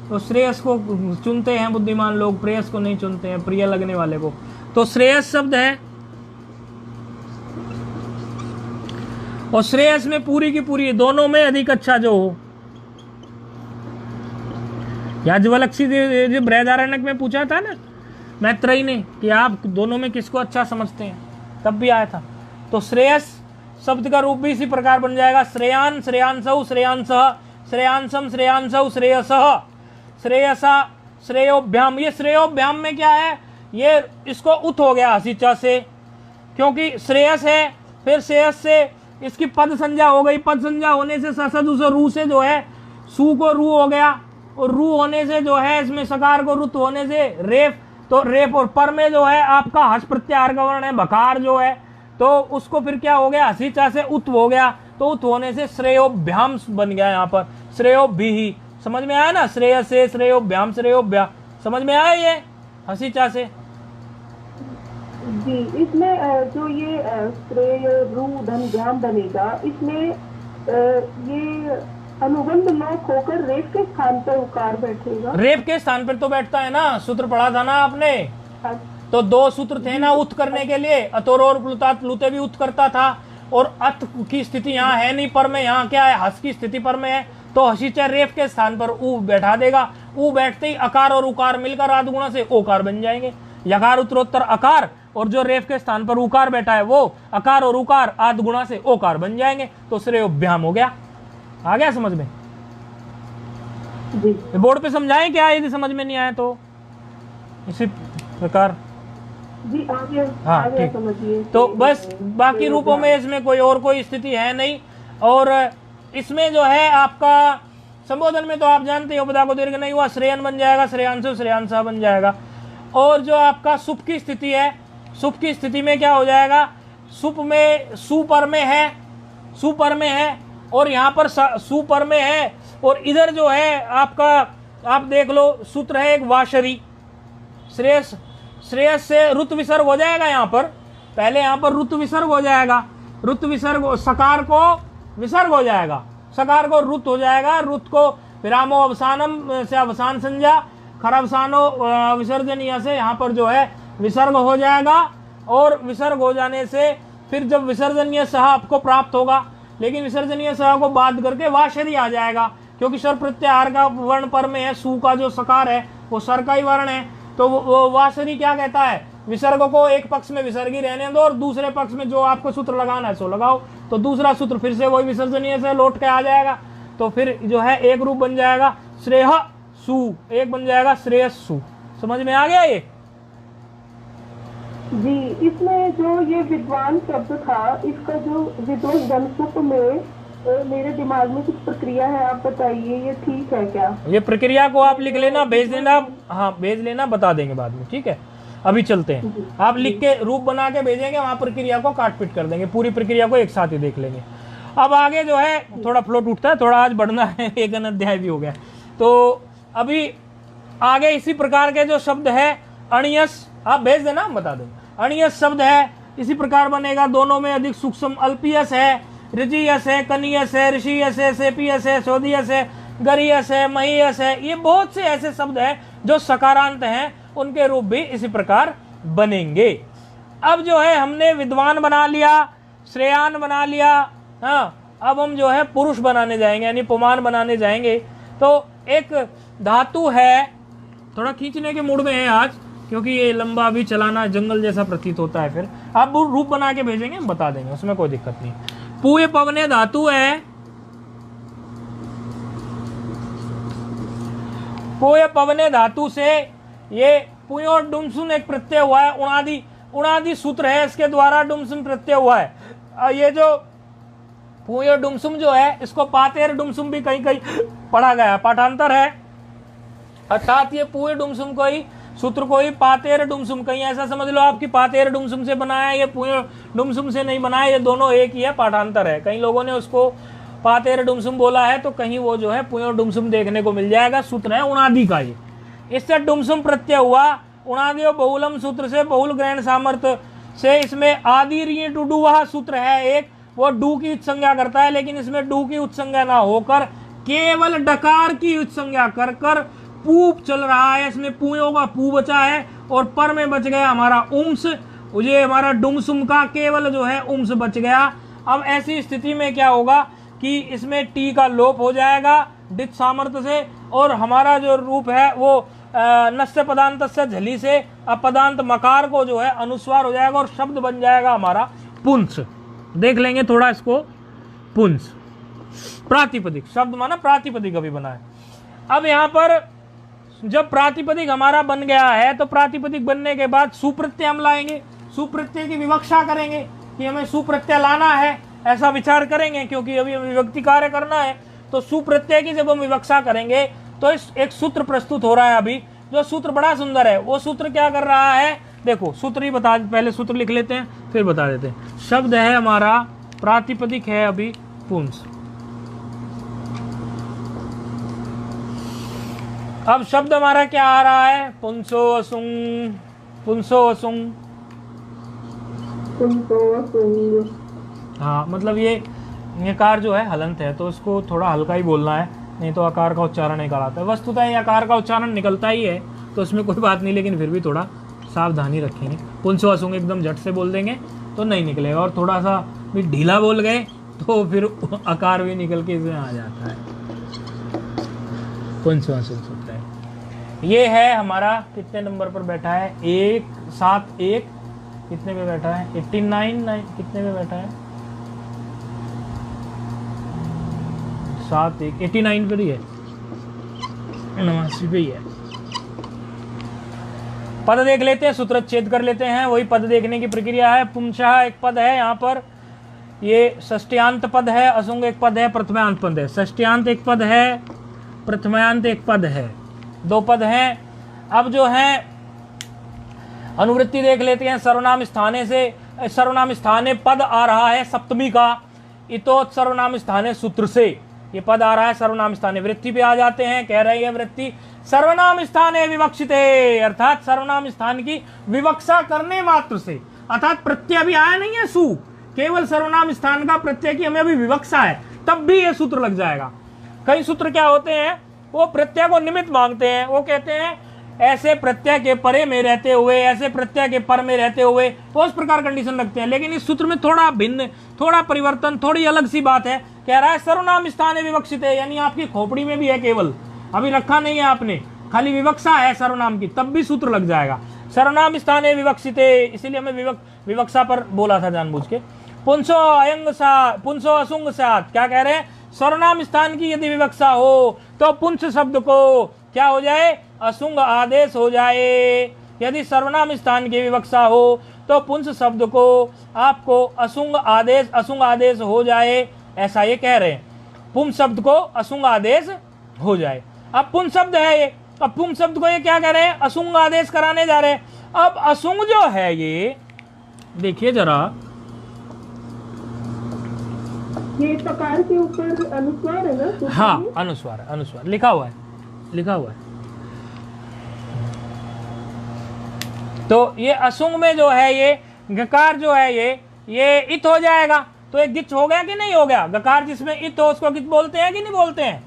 तो श्रेयस को चुनते हैं बुद्धिमान लोग, प्रेयस को नहीं चुनते हैं, प्रिय लगने वाले को। तो श्रेयस शब्द है, और श्रेयस में पूरी की पूरी, दोनों में अधिक अच्छा जो हो। याज्ञवल्क्य जी बृहदारण्यक में पूछा था ना मैत्रेयी ने कि आप दोनों में किसको अच्छा समझते हैं, तब भी आया था। तो श्रेयस शब्द का रूप भी इसी प्रकार बन जाएगा, श्रेयान, श्रेयांसौ, श्रेयांसः, श्रेयांसम, श्रेयांसौ, श्रेयसः, श्रेयसा, श्रेयोभ्याम। ये श्रेयोभ्याम में क्या है, ये इसको उत हो गया हसीचा से, क्योंकि श्रेयस है, फिर श्रेयस से इसकी पद संज्ञा हो गई, पद संज्ञा होने से ससदु से रू से जो है सु को रू हो गया, और रू होने से जो है इसमें सकार को रुत होने से रेफ, तो रेफ, और पर में जो है आपका हस प्रत्याहार का वर्ण है बकार जो है, तो उसको फिर क्या हो गया हसीचा से उत हो गया, तो उत होने से श्रेयोभ्याम बन गया यहाँ पर, श्रेयोभिः। समझ में आया ना, श्रेय से श्रेयोभ्याम, श्रेयोभ्या, समझ में आया ये हसीचा से जी। इसमें जो ये श्रेय रू धन ध्यान बनेगा, इसमें ये अनुबंध लोक होकर रेप के स्थान पर उकार बैठेगा। रेप के स्थान पर तो बैठता है ना, सूत्र पढ़ा था ना आपने, तो दो सूत्र थे ना उत करने के लिए, अतोर और प्लुतात, प्लुते भी उत करता था, और अत की स्थिति यहाँ है नहीं, पर में यहाँ क्या है, हस की स्थिति पर में है, तो हसीचे रेफ के स्थान पर ऊ बैठा देगा। ऊ बैठते ही अकार और उकार मिलकर आदगुणा से ओकार बन जाएंगे। यकार उत्तरोत्तर अकार, और जो रेफ के स्थान पर उकार बैठा है वो अकार और उकार आदगुणा से ओकार बन जाएंगे, तो श्रेयोभ्याम हो गया। आ गया समझ में? जी बोर्ड पे समझाएं क्या, यदि समझ में नहीं आया तो इसी प्रकार। जी आगे हाँ, आगे ठीक। समझिए। तो बस बाकी रूपों में इसमें कोई और कोई स्थिति है नहीं। और इसमें जो है आपका संबोधन में तो आप जानते हो उपदा को दीर्घ नहीं हुआ, श्रेयन बन जाएगा, श्रेयांशु श्रेयांसा बन जाएगा। और जो आपका सुप की स्थिति है, सुप की स्थिति में क्या हो जाएगा, सुप में सुपर में है, सुपर में है, और यहाँ पर सुपर में है, और इधर जो है आपका आप देख लो सूत्र है एक वाशरी, श्रेयस, श्रेयस से रुत विसर्ग हो जाएगा। यहाँ पर पहले यहाँ पर रुत विसर्ग हो जाएगा, रुत विसर्ग, सकार को विसर्ग हो जाएगा, सकार को रुत हो जाएगा, रुत को विरामो अवसानम से अवसान संज्ञा, खरावसानो विसर्जनीय से यहाँ पर जो है विसर्ग हो जाएगा। और विसर्ग हो जाने से फिर जब विसर्जनीय सह आपको प्राप्त होगा, लेकिन विसर्जनीय सह को बाध करके वाशरी आ जाएगा, क्योंकि स्वर प्रत्याहार का वर्ण पर में है, सु का जो सकार है वो सर का ही वर्ण है। तो वो वाशरी क्या कहता है, विसर्ग को एक पक्ष में विसर्गी रहने दो और दूसरे पक्ष में जो आपको सूत्र लगाना है सो लगाओ, तो दूसरा सूत्र फिर से वही विसर्जनीय से लौट के आ जाएगा। तो फिर जो है एक रूप बन जाएगा श्रेय सु, एक बन जाएगा श्रेयस्सु। समझ में आ गया ये? जी इसमें जो ये विद्वान शब्द था, इसका जो विद्वद्वन सुप में मेरे दिमाग में कुछ प्रक्रिया है, आप बताइए ये ठीक है क्या? ये प्रक्रिया को आप लिख लेना, भेज देना। हाँ भेज लेना, बता देंगे बाद में, ठीक है। अभी चलते हैं, आप लिख के रूप बना के भेजेंगे, वहां प्रक्रिया को काट पीट कर देंगे, पूरी प्रक्रिया को एक साथ ही देख लेंगे। अब आगे जो है थोड़ा फ्लो टूटता है, थोड़ा आज बढ़ना है, एक अध्याय भी हो गया। तो अभी आगे इसी प्रकार के जो शब्द है अणियस, आप भेज देना, हम बता देंगे। अणियस शब्द है इसी प्रकार बनेगा, दोनों में अधिक सूक्ष्म अल्पियस है, ऋजियस है, कनियस है, ऋषियस है, सेपियस है, सोदियस है, गरियस है, महियस है। ये बहुत से ऐसे शब्द हैं जो सकारांत हैं, उनके रूप भी इसी प्रकार बनेंगे। अब जो है हमने विद्वान बना लिया, श्रेयान बना लिया, हाँ अब हम जो है पुरुष बनाने जाएंगे, यानी पुमान बनाने जाएंगे। तो एक धातु है, थोड़ा खींचने के मूड में है आज, क्योंकि ये लंबा भी चलाना जंगल जैसा प्रतीत होता है। फिर आप रूप बना के भेजेंगे, हम बता देंगे, उसमें कोई दिक्कत नहीं। पूय पवने धातु है, पूय पवने धातु से ये पुयो डुमसुन एक प्रत्यय हुआ है, उणादि, उणादि सूत्र है, इसके द्वारा डुमसुन प्रत्यय हुआ है। ये जो पुयो डुमसुम जो है, इसको पातेर डुमसुम भी कहीं कहीं पढ़ा गया, पाठांतर है, अर्थात ये पुय डुमसुम को ही, सूत्र को ही पातेर डुमसुम, कहीं ऐसा समझ लो आपकी पातेर डुमसुम से बनाया, ये पुय डुमसुम से नहीं बनाया, ये दोनों एक ही है, पाठांतर है। कई लोगों ने उसको पातेर डुमसुम बोला है, तो कहीं वो जो है पुय डुमसुम देखने को मिल जाएगा। सूत्र है उणादि का, ये इससे डुमसुम प्रत्यय हुआ, उणादि और बहुलम सूत्र से, बहुल ग्रहण सामर्थ्य से, इसमें आदि ऋ टू वह सूत्र है एक, वो डू की उत्संज्ञा करता है, लेकिन इसमें डू की उत्संज्ञा ना होकर केवल डकार की उत्संज्ञा कर कर पूप चल रहा है। इसमें पुयों का पू बचा है और पर में बच गया हमारा उम्स, ये हमारा डुमसुम का केवल जो है उम्स बच गया। अब ऐसी स्थिति में क्या होगा कि इसमें टी का लोप हो जाएगा डित सामर्थ्य से, और हमारा जो रूप है वो नस्य पदांत से झली से अपदांत मकार को जो है अनुस्वार हो जाएगा और शब्द बन जाएगा हमारा पुंस। देख लेंगे थोड़ा इसको, पुंस प्रातिपदिक शब्द माना प्रातिपदिक अभी बना है। अब यहाँ पर जब प्रातिपदिक हमारा बन गया है, तो प्रातिपदिक बनने के बाद सुप्रत्यय हम लाएंगे, सुप्रत्यय की विवक्षा करेंगे कि हमें सुप्रत्यय लाना है, ऐसा विचार करेंगे, क्योंकि अभी हमें विभक्ति कार्य करना है। तो सुप्रत्यय की जब हम विवक्षा करेंगे तो इस एक सूत्र प्रस्तुत हो रहा है अभी, जो सूत्र बड़ा सुंदर है। वो सूत्र क्या कर रहा है, देखो सूत्र ही बता, पहले सूत्र लिख लेते हैं फिर बता देते हैं। शब्द है हमारा प्रातिपदिक है अभी पुंस। अब शब्द हमारा क्या आ रहा है, पुंसो असुंग, पुंसो असुंग, हाँ मतलब ये कार जो है हलंत है, तो इसको थोड़ा हल्का ही बोलना है, नहीं तो आकार का उच्चारण निकल आता है। वस्तुतः ये आकार का उच्चारण निकलता ही है, तो इसमें कोई बात नहीं, लेकिन फिर भी थोड़ा सावधानी रखेंगे। पुंसो असुंग एकदम झट से बोल देंगे तो नहीं निकलेगा, और थोड़ा सा भी ढीला बोल गए तो फिर आकार भी निकल के इसमें आ जाता है। पुंसो असुंग सूत्र है। ये है हमारा कितने नंबर पर बैठा है, 171 कितने पे बैठा है, 89 कितने पे बैठा है, 71 89 पर ही है, 89 पे ही है। पद देख लेते हैं, सूत्रच्छेद कर लेते हैं। वही पद देखने की प्रक्रिया है। पुंसः एक पद है, यहाँ पर ये षष्ट्यांत पद है, असुंग एक पद है, प्रथमांत पद है। षष्ट्यांत एक पद है, प्रथमांत एक पद है, 2 पद हैं। अब जो है अनुवृत्ति देख लेते हैं। सर्वनाम स्थाने से, सर्वनाम स्थाने पद आ रहा है सप्तमी का, इतोत सर्वनाम स्थाने सूत्र से ये पद आ रहा है सर्वनाम स्थाने। वृत्ति पे आ जाते हैं, कह रही है वृत्ति सर्वनाम स्थाने विवक्षिते, अर्थात सर्वनाम स्थान की विवक्षा करने मात्र से, अर्थात प्रत्यय भी आया नहीं है सु, केवल सर्वनाम स्थान का प्रत्यय की हमें अभी विवक्षा है, तब भी ये सूत्र लग जाएगा। कई सूत्र क्या होते हैं, वो प्रत्यय को निमित्त मांगते हैं। वो कहते हैं ऐसे प्रत्यय के परे में रहते हुए, ऐसे प्रत्यय के पर में रहते हुए, वो उस प्रकार कंडीशन रखते हैं। लेकिन इस सूत्र में थोड़ा भिन्न, थोड़ा परिवर्तन, थोड़ी अलग सी बात है। कह रहा है सर्वनाम स्थाने विवक्षित है, यानी आपकी खोपड़ी में भी है, केवल अभी रखा नहीं है आपने, खाली विवक्षा है सर्वनाम की, तब भी सूत्र लग जाएगा। सर्वनाम स्थाने विवक्षित, इसीलिए हमें विवक्षा पर बोला था जानबूझ के। पुंसो अयंग सा, पुंसो असुंग सात, क्या कह रहे हैं, सर्वनाम स्थान की यदि विवक्षा हो तो पुंस शब्द को क्या हो जाए, असुंग आदेश हो जाए। यदि सर्वनाम स्थान की विवक्षा हो तो पुंस शब्द को आपको असुंग आदेश हो जाए, ऐसा ये कह रहे हैं। पुंस शब्द को असुंग आदेश हो जाए। अब पुंस शब्द है ये, अब पुंस शब्द को ये क्या कह रहे हैं, असुंग आदेश कराने जा रहे हैं। अब असुंग जो है ये देखिए जरा, ये सकार के ऊपर अनुस्वार है ना? हाँ अनुस्वार, अनुस्वार लिखा हुआ है, लिखा हुआ है। तो ये असुंग में जो है ये गकार जो है ये इत हो जाएगा, तो एक गिच हो गया कि नहीं हो गया। गकार जिसमें इत हो उसको गिच बोलते हैं कि नहीं बोलते हैं।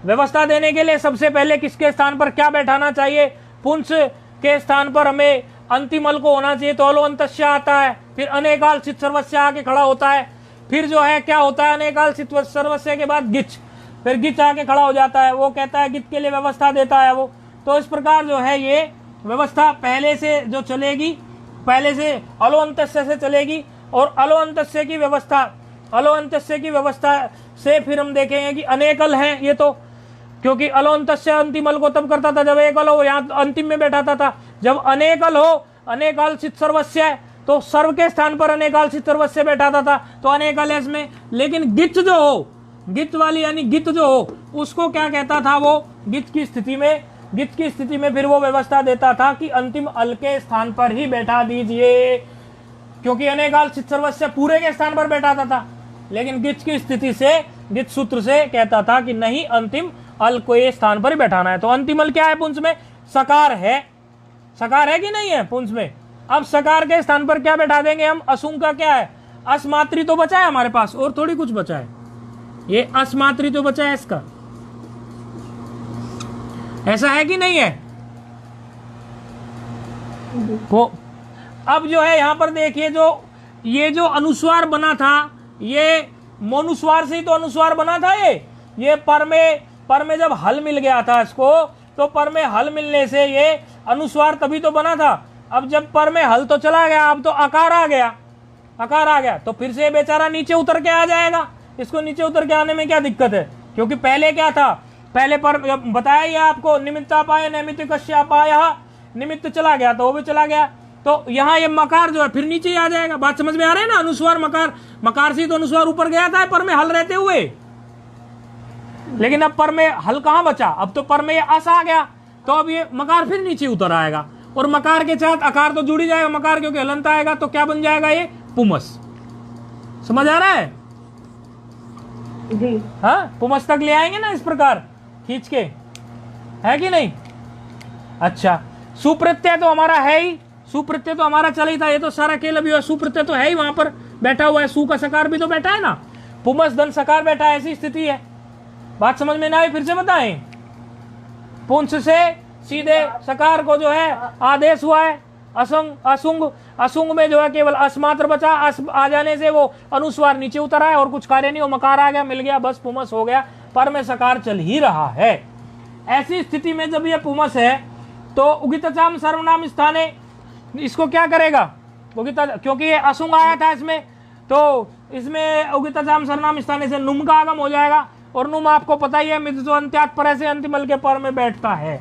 व्यवस्था देने के लिए सबसे पहले किसके स्थान पर क्या बैठाना चाहिए, पुंस के स्थान पर हमें अंतिम अल को होना चाहिए, तो अलो अंतस्य आता है, फिर अनेकाल सित सर्वस्य आके खड़ा होता है, फिर जो है क्या होता है, अनेकाल सित सर्वस्य के बाद गिच, फिर गिच आके खड़ा हो जाता है। वो कहता है गिच के लिए व्यवस्था देता है वो। तो इस प्रकार जो है ये व्यवस्था पहले से जो चलेगी, पहले से अलो अंतस्य से चलेगी, और अलो अंतस्य की व्यवस्था से फिर हम देखेंगे कि अनेकल है ये, तो क्योंकि अलो अंतस्य अंतिम अल को तब करता था जब एक अल हो, यहाँ अंतिम में बैठाता था। जब अनेकल हो, अनेकाल सित सर्वस्य है, तो सर्व के स्थान पर अनेकाल सित सर्वस्य बैठाता था, तो अनेकल है इसमें। लेकिन गिच जो हो, गिच वाली यानी गित जो हो, उसको क्या कहता था वो, गिच की स्थिति में फिर वो व्यवस्था देता था कि अंतिम अल के स्थान पर ही बैठा दीजिए, क्योंकि अनेकाल सित सर्वस्य पूरे के स्थान पर बैठाता था। लेकिन गिच की स्थिति से, गिच सूत्र से कहता था कि नहीं, अंतिम अल को ये स्थान पर ही बैठाना है। तो अंतिम अल क्या है पुंस में, सकार है, सकार है कि नहीं है पुंस में। अब सकार के स्थान पर क्या बैठा देंगे हम, असुंग का क्या है, अस्मात्री तो बचा है हमारे पास, और थोड़ी कुछ बचा है, ये अस्मात्री तो बचा है इसका, ऐसा है कि नहीं है। वो अब जो है यहाँ पर देखिए, जो ये जो अनुस्वार बना था, ये मोनुस्वार से ही तो अनुस्वार बना था। ये पर में जब हल मिल गया था इसको, तो पर में हल मिलने से ये अनुस्वार तभी तो बना था। अब जब पर में हल तो चला गया, अब तो आकार आ गया, तो फिर से बेचारा नीचे उतर के आ जाएगा। इसको नीचे उतर के आने में क्या दिक्कत है, क्योंकि पहले क्या था, पहले पर बताया ही आपको, निमित्तापाय नैमित्त कश्यापाय, निमित्त चला गया तो वो भी चला गया, तो यहाँ ये मकार जो है फिर नीचे ही आ जाएगा। बात समझ में आ रही है ना, अनुस्वार मकार, मकार से तो अनुस्वार ऊपर गया था पर में हल रहते हुए, लेकिन अब पर में हल कहाँ बचा, अब तो पर में ये अस आ गया, तो अब ये मकार फिर नीचे उतर आएगा, और मकार के साथ आकार तो जुड़ ही जाएगा, मकार क्योंकि हलंत आएगा, तो क्या बन जाएगा ये, पुमस। समझ आ रहा है जी? हाँ, पुमस तक ले आएंगे ना इस प्रकार खींच के, है कि नहीं। अच्छा, सुप्रत्यय तो हमारा है ही, सुप्रत्यय तो हमारा चल ही था, ये तो सारा खेल अभी सुप्रत्यय तो है ही, वहां पर बैठा हुआ है, सु का सकार भी तो बैठा है ना, पुमस धन सकार बैठा है, ऐसी स्थिति है। बात समझ में ना आई, फिर से बताएं। पुंस से सीधे सकार को जो है आदेश हुआ है, असंग असुंग, असुंग में जो है केवल अस मात्र बचा, अस आ जाने से वो अनुस्वार नीचे उतर आया और कुछ कार्य नहीं, वो मकार आ गया, मिल गया, बस पुमस हो गया, पर में सकार चल ही रहा है। ऐसी स्थिति में जब ये पुमस है तो उगितचाम सर्वनाम स्थाने, इसको क्या करेगा उगिता, क्योंकि ये असुंग आया था इसमें, तो इसमें उगितचाम सर्वनाम स्थाने से नुम का आगम हो जाएगा, और नुम आपको पता ही है मित जो अंत्यात पर से अंतिमल के पर में बैठता है,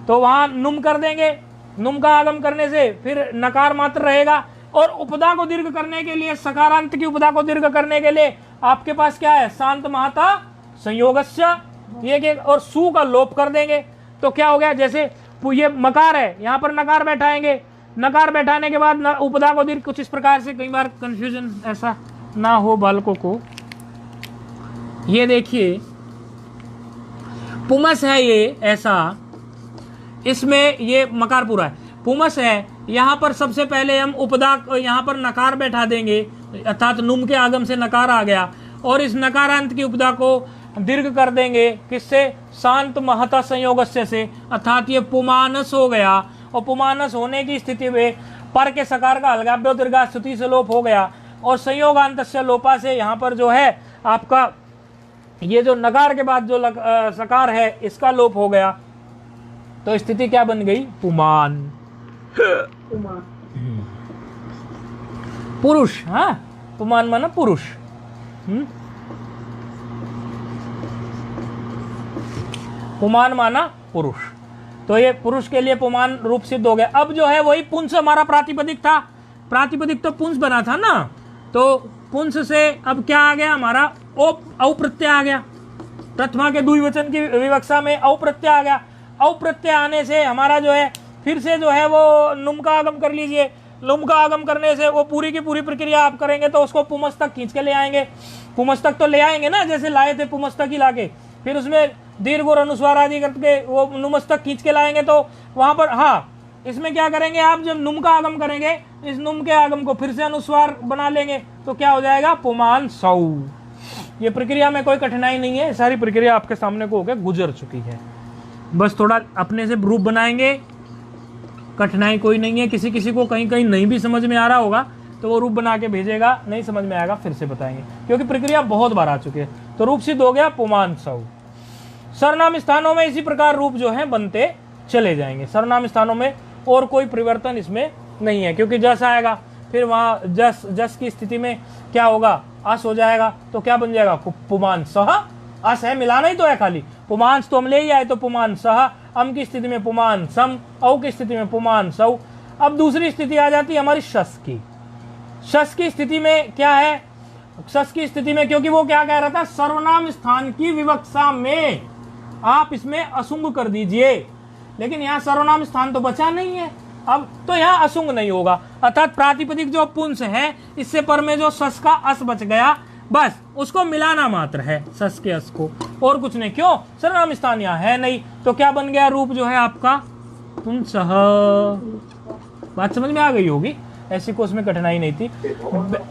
तो वहां नुम कर देंगे। नुम का आगम करने से फिर नकार मात्र रहेगा, और उपदा को दीर्घ करने के लिए, सकारांत की उपदा को दीर्घ करने के लिए आपके पास क्या है, शांत महता संयोगस्य, ये और सु का लोप कर देंगे। तो क्या हो गया, जैसे ये मकार है, यहां पर नकार बैठाएंगे, नकार बैठाने के बाद उपदा को दीर्घ, कुछ इस प्रकार से, कई बार कंफ्यूजन ऐसा ना हो बालकों को। ये देखिए पुमस है ये ऐसा, इसमें ये मकार पूरा है, पुमस है, यहां पर सबसे पहले हम उपदा, यहां पर नकार बैठा देंगे, अर्थात नुम के आगम से नकार आ गया, और इस नकारांत की उपदा को दीर्घ कर देंगे, किससे, शांत महता संयोगस्य से, अर्थात ये पुमानस हो गया, और पुमानस होने की स्थिति में पर के सकार का अलगाभ्यो दीर्घा स्तुति से लोप हो गया, और संयोगांतस्य लोपा से यहाँ पर जो है आपका ये जो नकार के बाद जो सकार है इसका लोप हो गया, तो स्थिति क्या बन गई, पुमान, पुरुष। हाँ, पुमान माना पुरुष। पुमान माना पुरुष, तो ये पुरुष के लिए पुमान रूप सिद्ध हो गया। अब जो है वही पुंस हमारा प्रातिपदिक था, प्रातिपदिक तो पुंस बना था ना, तो पुंस से अब क्या आ गया हमारा, औ प्रत्यय आ गया, प्रथमा के द्विवचन की विवक्षा में औ प्रत्यय आ गया। औ प्रत्यय आने से हमारा जो है फिर से जो है वो नुम का आगम कर लीजिए, नुम का आगम करने से वो पूरी की पूरी प्रक्रिया आप करेंगे तो उसको पुमस तक खींच के ले आएंगे, पुमस तक तो ले आएंगे ना, जैसे लाए थे पुमस तक ही लाके, फिर उसमें दीर्घ और अनुस्वार आदि करके वो नुमस तक खींच के लाएंगे, तो वहां पर हाँ इसमें क्या करेंगे आप, जब नुम का आगम करेंगे इस नुम के आगम को फिर से अनुस्वार बना लेंगे, तो क्या हो जाएगा, पुमान सौ। ये प्रक्रिया में कोई कठिनाई नहीं है, सारी प्रक्रिया आपके सामने को होकर गुजर चुकी है, बस थोड़ा अपने से रूप बनाएंगे, कठिनाई कोई नहीं है। किसी किसी को कहीं कहीं नहीं भी समझ में आ रहा होगा तो वो रूप बना के भेजेगा, नहीं समझ में आएगा फिर से बताएंगे, क्योंकि प्रक्रिया बहुत बार आ चुकी है। तो रूप सिद्ध हो गया पुमान सौ। सर्वनाम स्थानों में इसी प्रकार रूप जो है बनते चले जाएंगे, सर्वनाम स्थानों में और कोई परिवर्तन इसमें नहीं है, क्योंकि जस आएगा फिर वहां जस, जस की स्थिति में क्या होगा, अस हो जाएगा, तो क्या बन जाएगा, पुमान सह, अस है मिलाना ही तो है खाली, पुमांस तो हम ले ही आए, तो पुमान सह, अम की स्थिति में पुमान सम, औ की स्थिति में पुमान सौ। अब दूसरी स्थिति आ जाती है हमारी शस की। शस की स्थिति में क्या है, शस की स्थिति में, क्योंकि वो क्या कह रहा था, सर्वनाम स्थान की विवक्षा में आप इसमें असुंग कर दीजिए, लेकिन यहाँ सर्वनाम स्थान तो बचा नहीं है, अब तो यहाँ असुंग नहीं होगा, अर्थात प्रातिपदिक जो पुंस है इससे पर में जो सस का अस बच गया, बस उसको मिलाना मात्र है सस के अस को, और कुछ नहीं। क्यों, सर्वनाम स्थान यहाँ है नहीं, तो क्या बन गया रूप जो है आपका पुंसः। बात समझ में आ गई होगी, ऐसी को उसमें कठिनाई नहीं थी।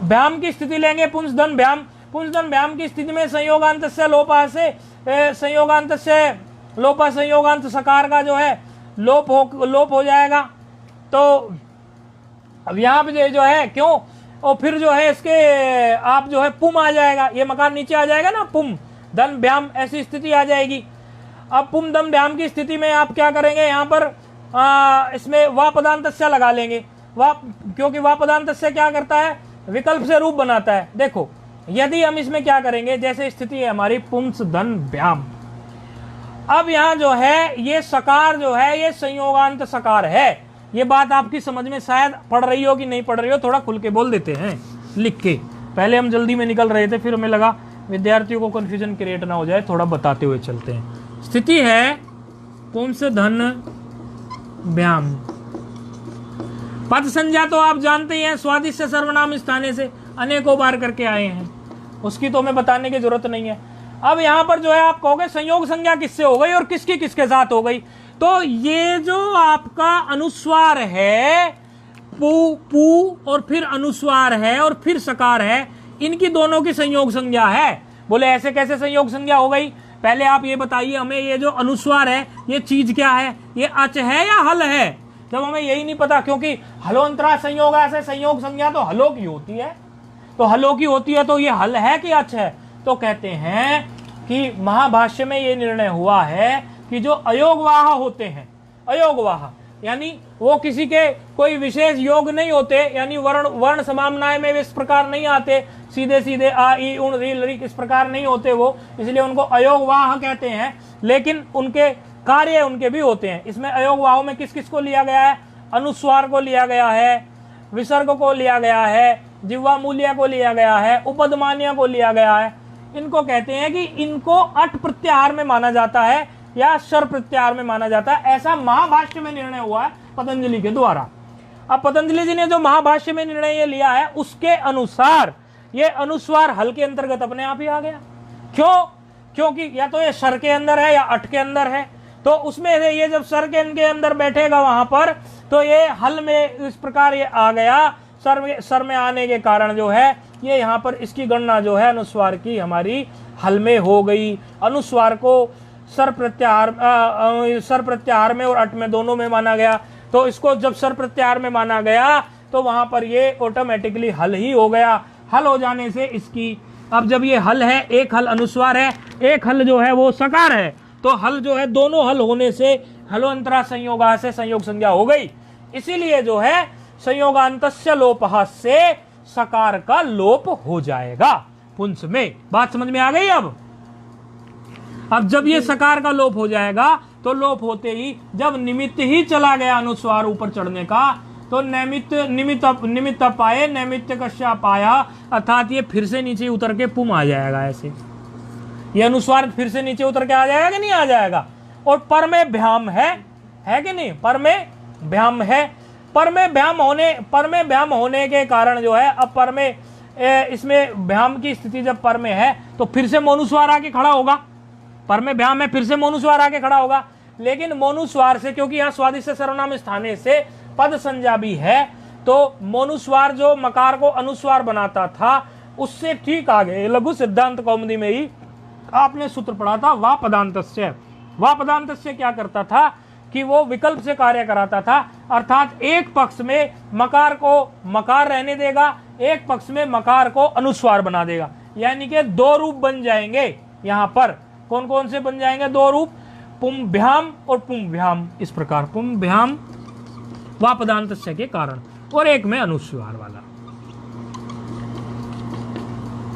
व्याम की स्थिति लेंगे, पुंसधन व्याम, पुंसधन व्याम की स्थिति में संयोगांत से लोपा से, संयोगांत से लोपा, संयोगांत सकार का जो है लोप हो जाएगा। तो अब यहाँ पे जो है क्यों, और फिर जो है इसके आप जो है पुम आ जाएगा, ये मकान नीचे आ जाएगा ना, पुम धन व्याम, ऐसी स्थिति आ जाएगी। अब पुम धन व्याम की स्थिति में आप क्या करेंगे, यहाँ पर इसमें वा पदांतस्य लगा लेंगे, वा, क्योंकि वा पदांतस्य क्या करता है, विकल्प से रूप बनाता है। देखो यदि हम इसमें क्या करेंगे, जैसे स्थिति है हमारी पुंस धन व्याम, अब यहाँ जो है ये सकार जो है ये संयोगांत सकार है। ये बात आपकी समझ में शायद पढ़ रही हो कि नहीं पढ़ रही हो, थोड़ा खुल के बोल देते हैं लिख के, पहले हम जल्दी में निकल रहे थे, फिर हमें लगा विद्यार्थियों को कंफ्यूजन क्रिएट ना हो जाए, थोड़ा बताते हुए चलते हैं। स्थिति है पुंस धन व्याम, पद संज्ञा तो आप जानते ही हैं, स्वादिष्ट सर्वनाम स्थाने से अनेकों बार करके आए हैं, उसकी तो हमें बताने की जरूरत नहीं है। अब यहाँ पर जो है आप कहोगे संयोग संज्ञा किससे हो गई और किसकी किसके साथ हो गई, तो ये जो आपका अनुस्वार है पू और फिर अनुस्वार है और फिर सकार है, इनकी दोनों की संयोग संज्ञा है। बोले ऐसे कैसे संयोग संज्ञा हो गई, पहले आप ये बताइए हमें, ये जो अनुस्वार है ये चीज क्या है, ये अच है या हल है, जब हमें यही नहीं पता, क्योंकि हलोंतरा संयोग ऐसे संयोग संज्ञा तो हलो की होती है, तो हलो की होती है, तो ये हल है कि अच है? तो कहते हैं कि महाभाष्य में ये निर्णय हुआ है कि जो अयोगवाह होते हैं, अयोगवाह यानी वो किसी के कोई विशेष योग नहीं होते, यानी वर्ण समामनाएं में इस प्रकार नहीं आते, सीधे सीधे आ ई उण री लरी इस प्रकार नहीं होते वो, इसलिए उनको अयोगवाह कहते हैं। लेकिन उनके कार्य उनके भी होते हैं। इसमें अयोगवाहों में किस किस को लिया गया है? अनुस्वार को लिया गया है, विसर्ग को लिया गया है, जिह्वा मूल्य को लिया गया है, उपदमान्य को लिया गया है। इनको कहते हैं कि इनको अट प्रत्याहार में माना जाता है या शर प्रत्याहार में माना जाता है, ऐसा महाभाष्य में निर्णय हुआ है पतंजलि के द्वारा। अब पतंजलि जी ने जो महाभाष्य में निर्णय ये लिया है उसके अनुसार ये अनुस्वार हल के अंतर्गत अपने आप ही आ गया। क्यों? क्योंकि या तो ये शर के अंदर है या अट के अंदर है, तो उसमें ये जब सर के इनके अंदर बैठेगा वहां पर, तो ये हल में इस प्रकार ये आ गया। सर में आने के कारण जो है ये यहाँ पर इसकी गणना जो है अनुस्वार की हमारी हल में हो गई। अनुस्वार को सर प्रत्याहार में और अट में दोनों में माना गया, तो इसको जब सर प्रत्याहार में माना गया तो वहां पर ये ऑटोमेटिकली हल ही हो गया। हल हो जाने से इसकी, अब जब ये हल है, एक हल अनुस्वार है, एक हल जो है वो सकार है, तो हल जो है दोनों हल होने से हलोंतरा संयोगा से संयोग संज्ञा हो गई। इसीलिए जो है संयोगांतस्य लोपः से सकार का लोप हो जाएगा पुंस में। बात समझ में आ गई? अब जब ये सकार का लोप हो जाएगा तो लोप होते ही जब निमित्त ही चला गया अनुस्वार ऊपर चढ़ने का, तो निमित्त पाए नैमित्त कश्या पाया, अर्थात ये फिर से नीचे उतर के पुम आ जाएगा। ऐसे ये अनुस्वार फिर से नीचे उतर के आ जाएगा कि नहीं आ जाएगा? और पर में भ्याम है कि नहीं? पर में भ्याम है। पर में भ्याम होने के कारण जो है, अब पर में इसमें भ्याम की स्थिति जब पर में है तो फिर से मोनुस्वार आके खड़ा होगा। पर में भ्याम है, फिर से मोनुस्वार आके खड़ा होगा। लेकिन मोनुस्वार से, क्योंकि यहाँ स्वादिष्ट सर्वनाम स्थाने से पद संज्ञा भी है, तो मोनुस्वार जो मकार को अनुस्वार बनाता था उससे ठीक आगे लघु सिद्धांत कौमुदी में ही आपने सूत्र पढ़ा था वा पदांतस्य। वा पदांतस्य क्या करता था कि वो विकल्प से कार्य कराता था, अर्थात एक पक्ष में मकार को मकार रहने देगा, एक पक्ष में मकार को अनुस्वार बना देगा, यानी कि दो रूप बन जाएंगे। यहाँ पर कौन कौन से बन जाएंगे? दो रूप, पुंभ्याम और पुंभ्याम। इस प्रकार पुंभ्याम वा पदांतस्य के कारण, और एक में अनुस्वार वाला।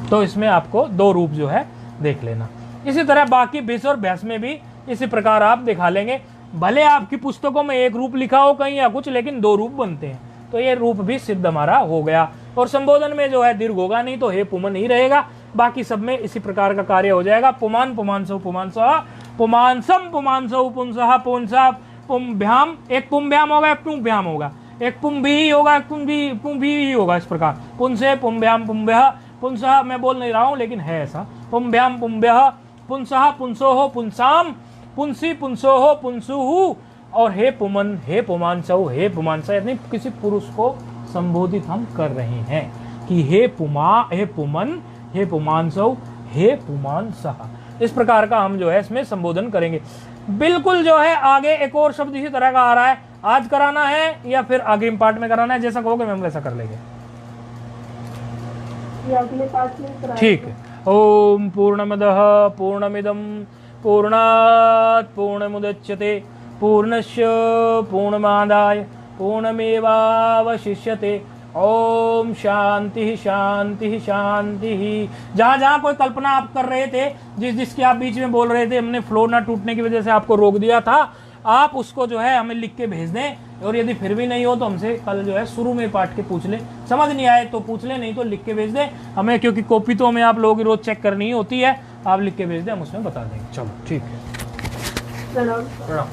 तो इसमें आपको दो रूप जो है देख लेना। इसी तरह बाकी भिस और भैंस में भी इसी प्रकार आप दिखा लेंगे। भले आपकी पुस्तकों में एक रूप लिखा हो कहीं या कुछ, लेकिन दो रूप बनते हैं, तो ये रूप भी सिद्ध हमारा हो गया। और संबोधन में जो है दीर्घ होगा नहीं, तो हे पुमन ही रहेगा। बाकी सब में इसी प्रकार का कार्य हो जाएगा। पुमान पुमांसौ पुमांसः, पुमांसम पुमांसौ पुंसः पुंसा पुंभ्याम। एक पुंभ्याम होगा, एक पुंभ्याम होगा, एक पुंभी होगा, एक पुंभी ही होगा। इस प्रकार पुंसे पुंभ्याम पुंभ्यः पुंसः, मैं बोल नहीं रहा हूं लेकिन है ऐसा। पुंभ्याम पुंभ्यः पुंसः पुंसोः पुंसाम पुंसी पुंसोः पुंसुहु। और हे पुमन हे पुमांसौ हे पुमांसा, यानी किसी पुरुष को संबोधित हम कर रहे हैं कि हे पुमन हे पुमांसौ हे पुमांसः। इस प्रकार का हम जो है इसमें संबोधन करेंगे। बिल्कुल जो है आगे एक और शब्द इसी तरह का आ रहा है, आज कराना है या फिर अग्रिम पार्ट में कराना है, जैसा कहोगे हम वैसा कर लेंगे। अगले पार्ट में ठीक है। ओम पूर्णमदः पूर्णमिदं पूर्णात् पूर्णमुदच्यते पूर्णस्य पूर्णमादाय पूर्णमेवावशिष्यते। ओम शांति शांति शांति। जहां जहां कोई कल्पना आप कर रहे थे, जिसकी आप बीच में बोल रहे थे, हमने फ्लो ना टूटने की वजह से आपको रोक दिया था, आप उसको जो है हमें लिख के भेज दें। और यदि फिर भी नहीं हो तो हमसे कल जो है शुरू में पाठ के पूछ ले, समझ नहीं आए तो पूछ ले, नहीं तो लिख के भेज दें हमें, क्योंकि कॉपी तो हमें आप लोगों की रोज चेक करनी ही होती है। आप लिख के भेज दें, हम उसमें बता देंगे। चलो ठीक है, प्रणाम। प्रणाम।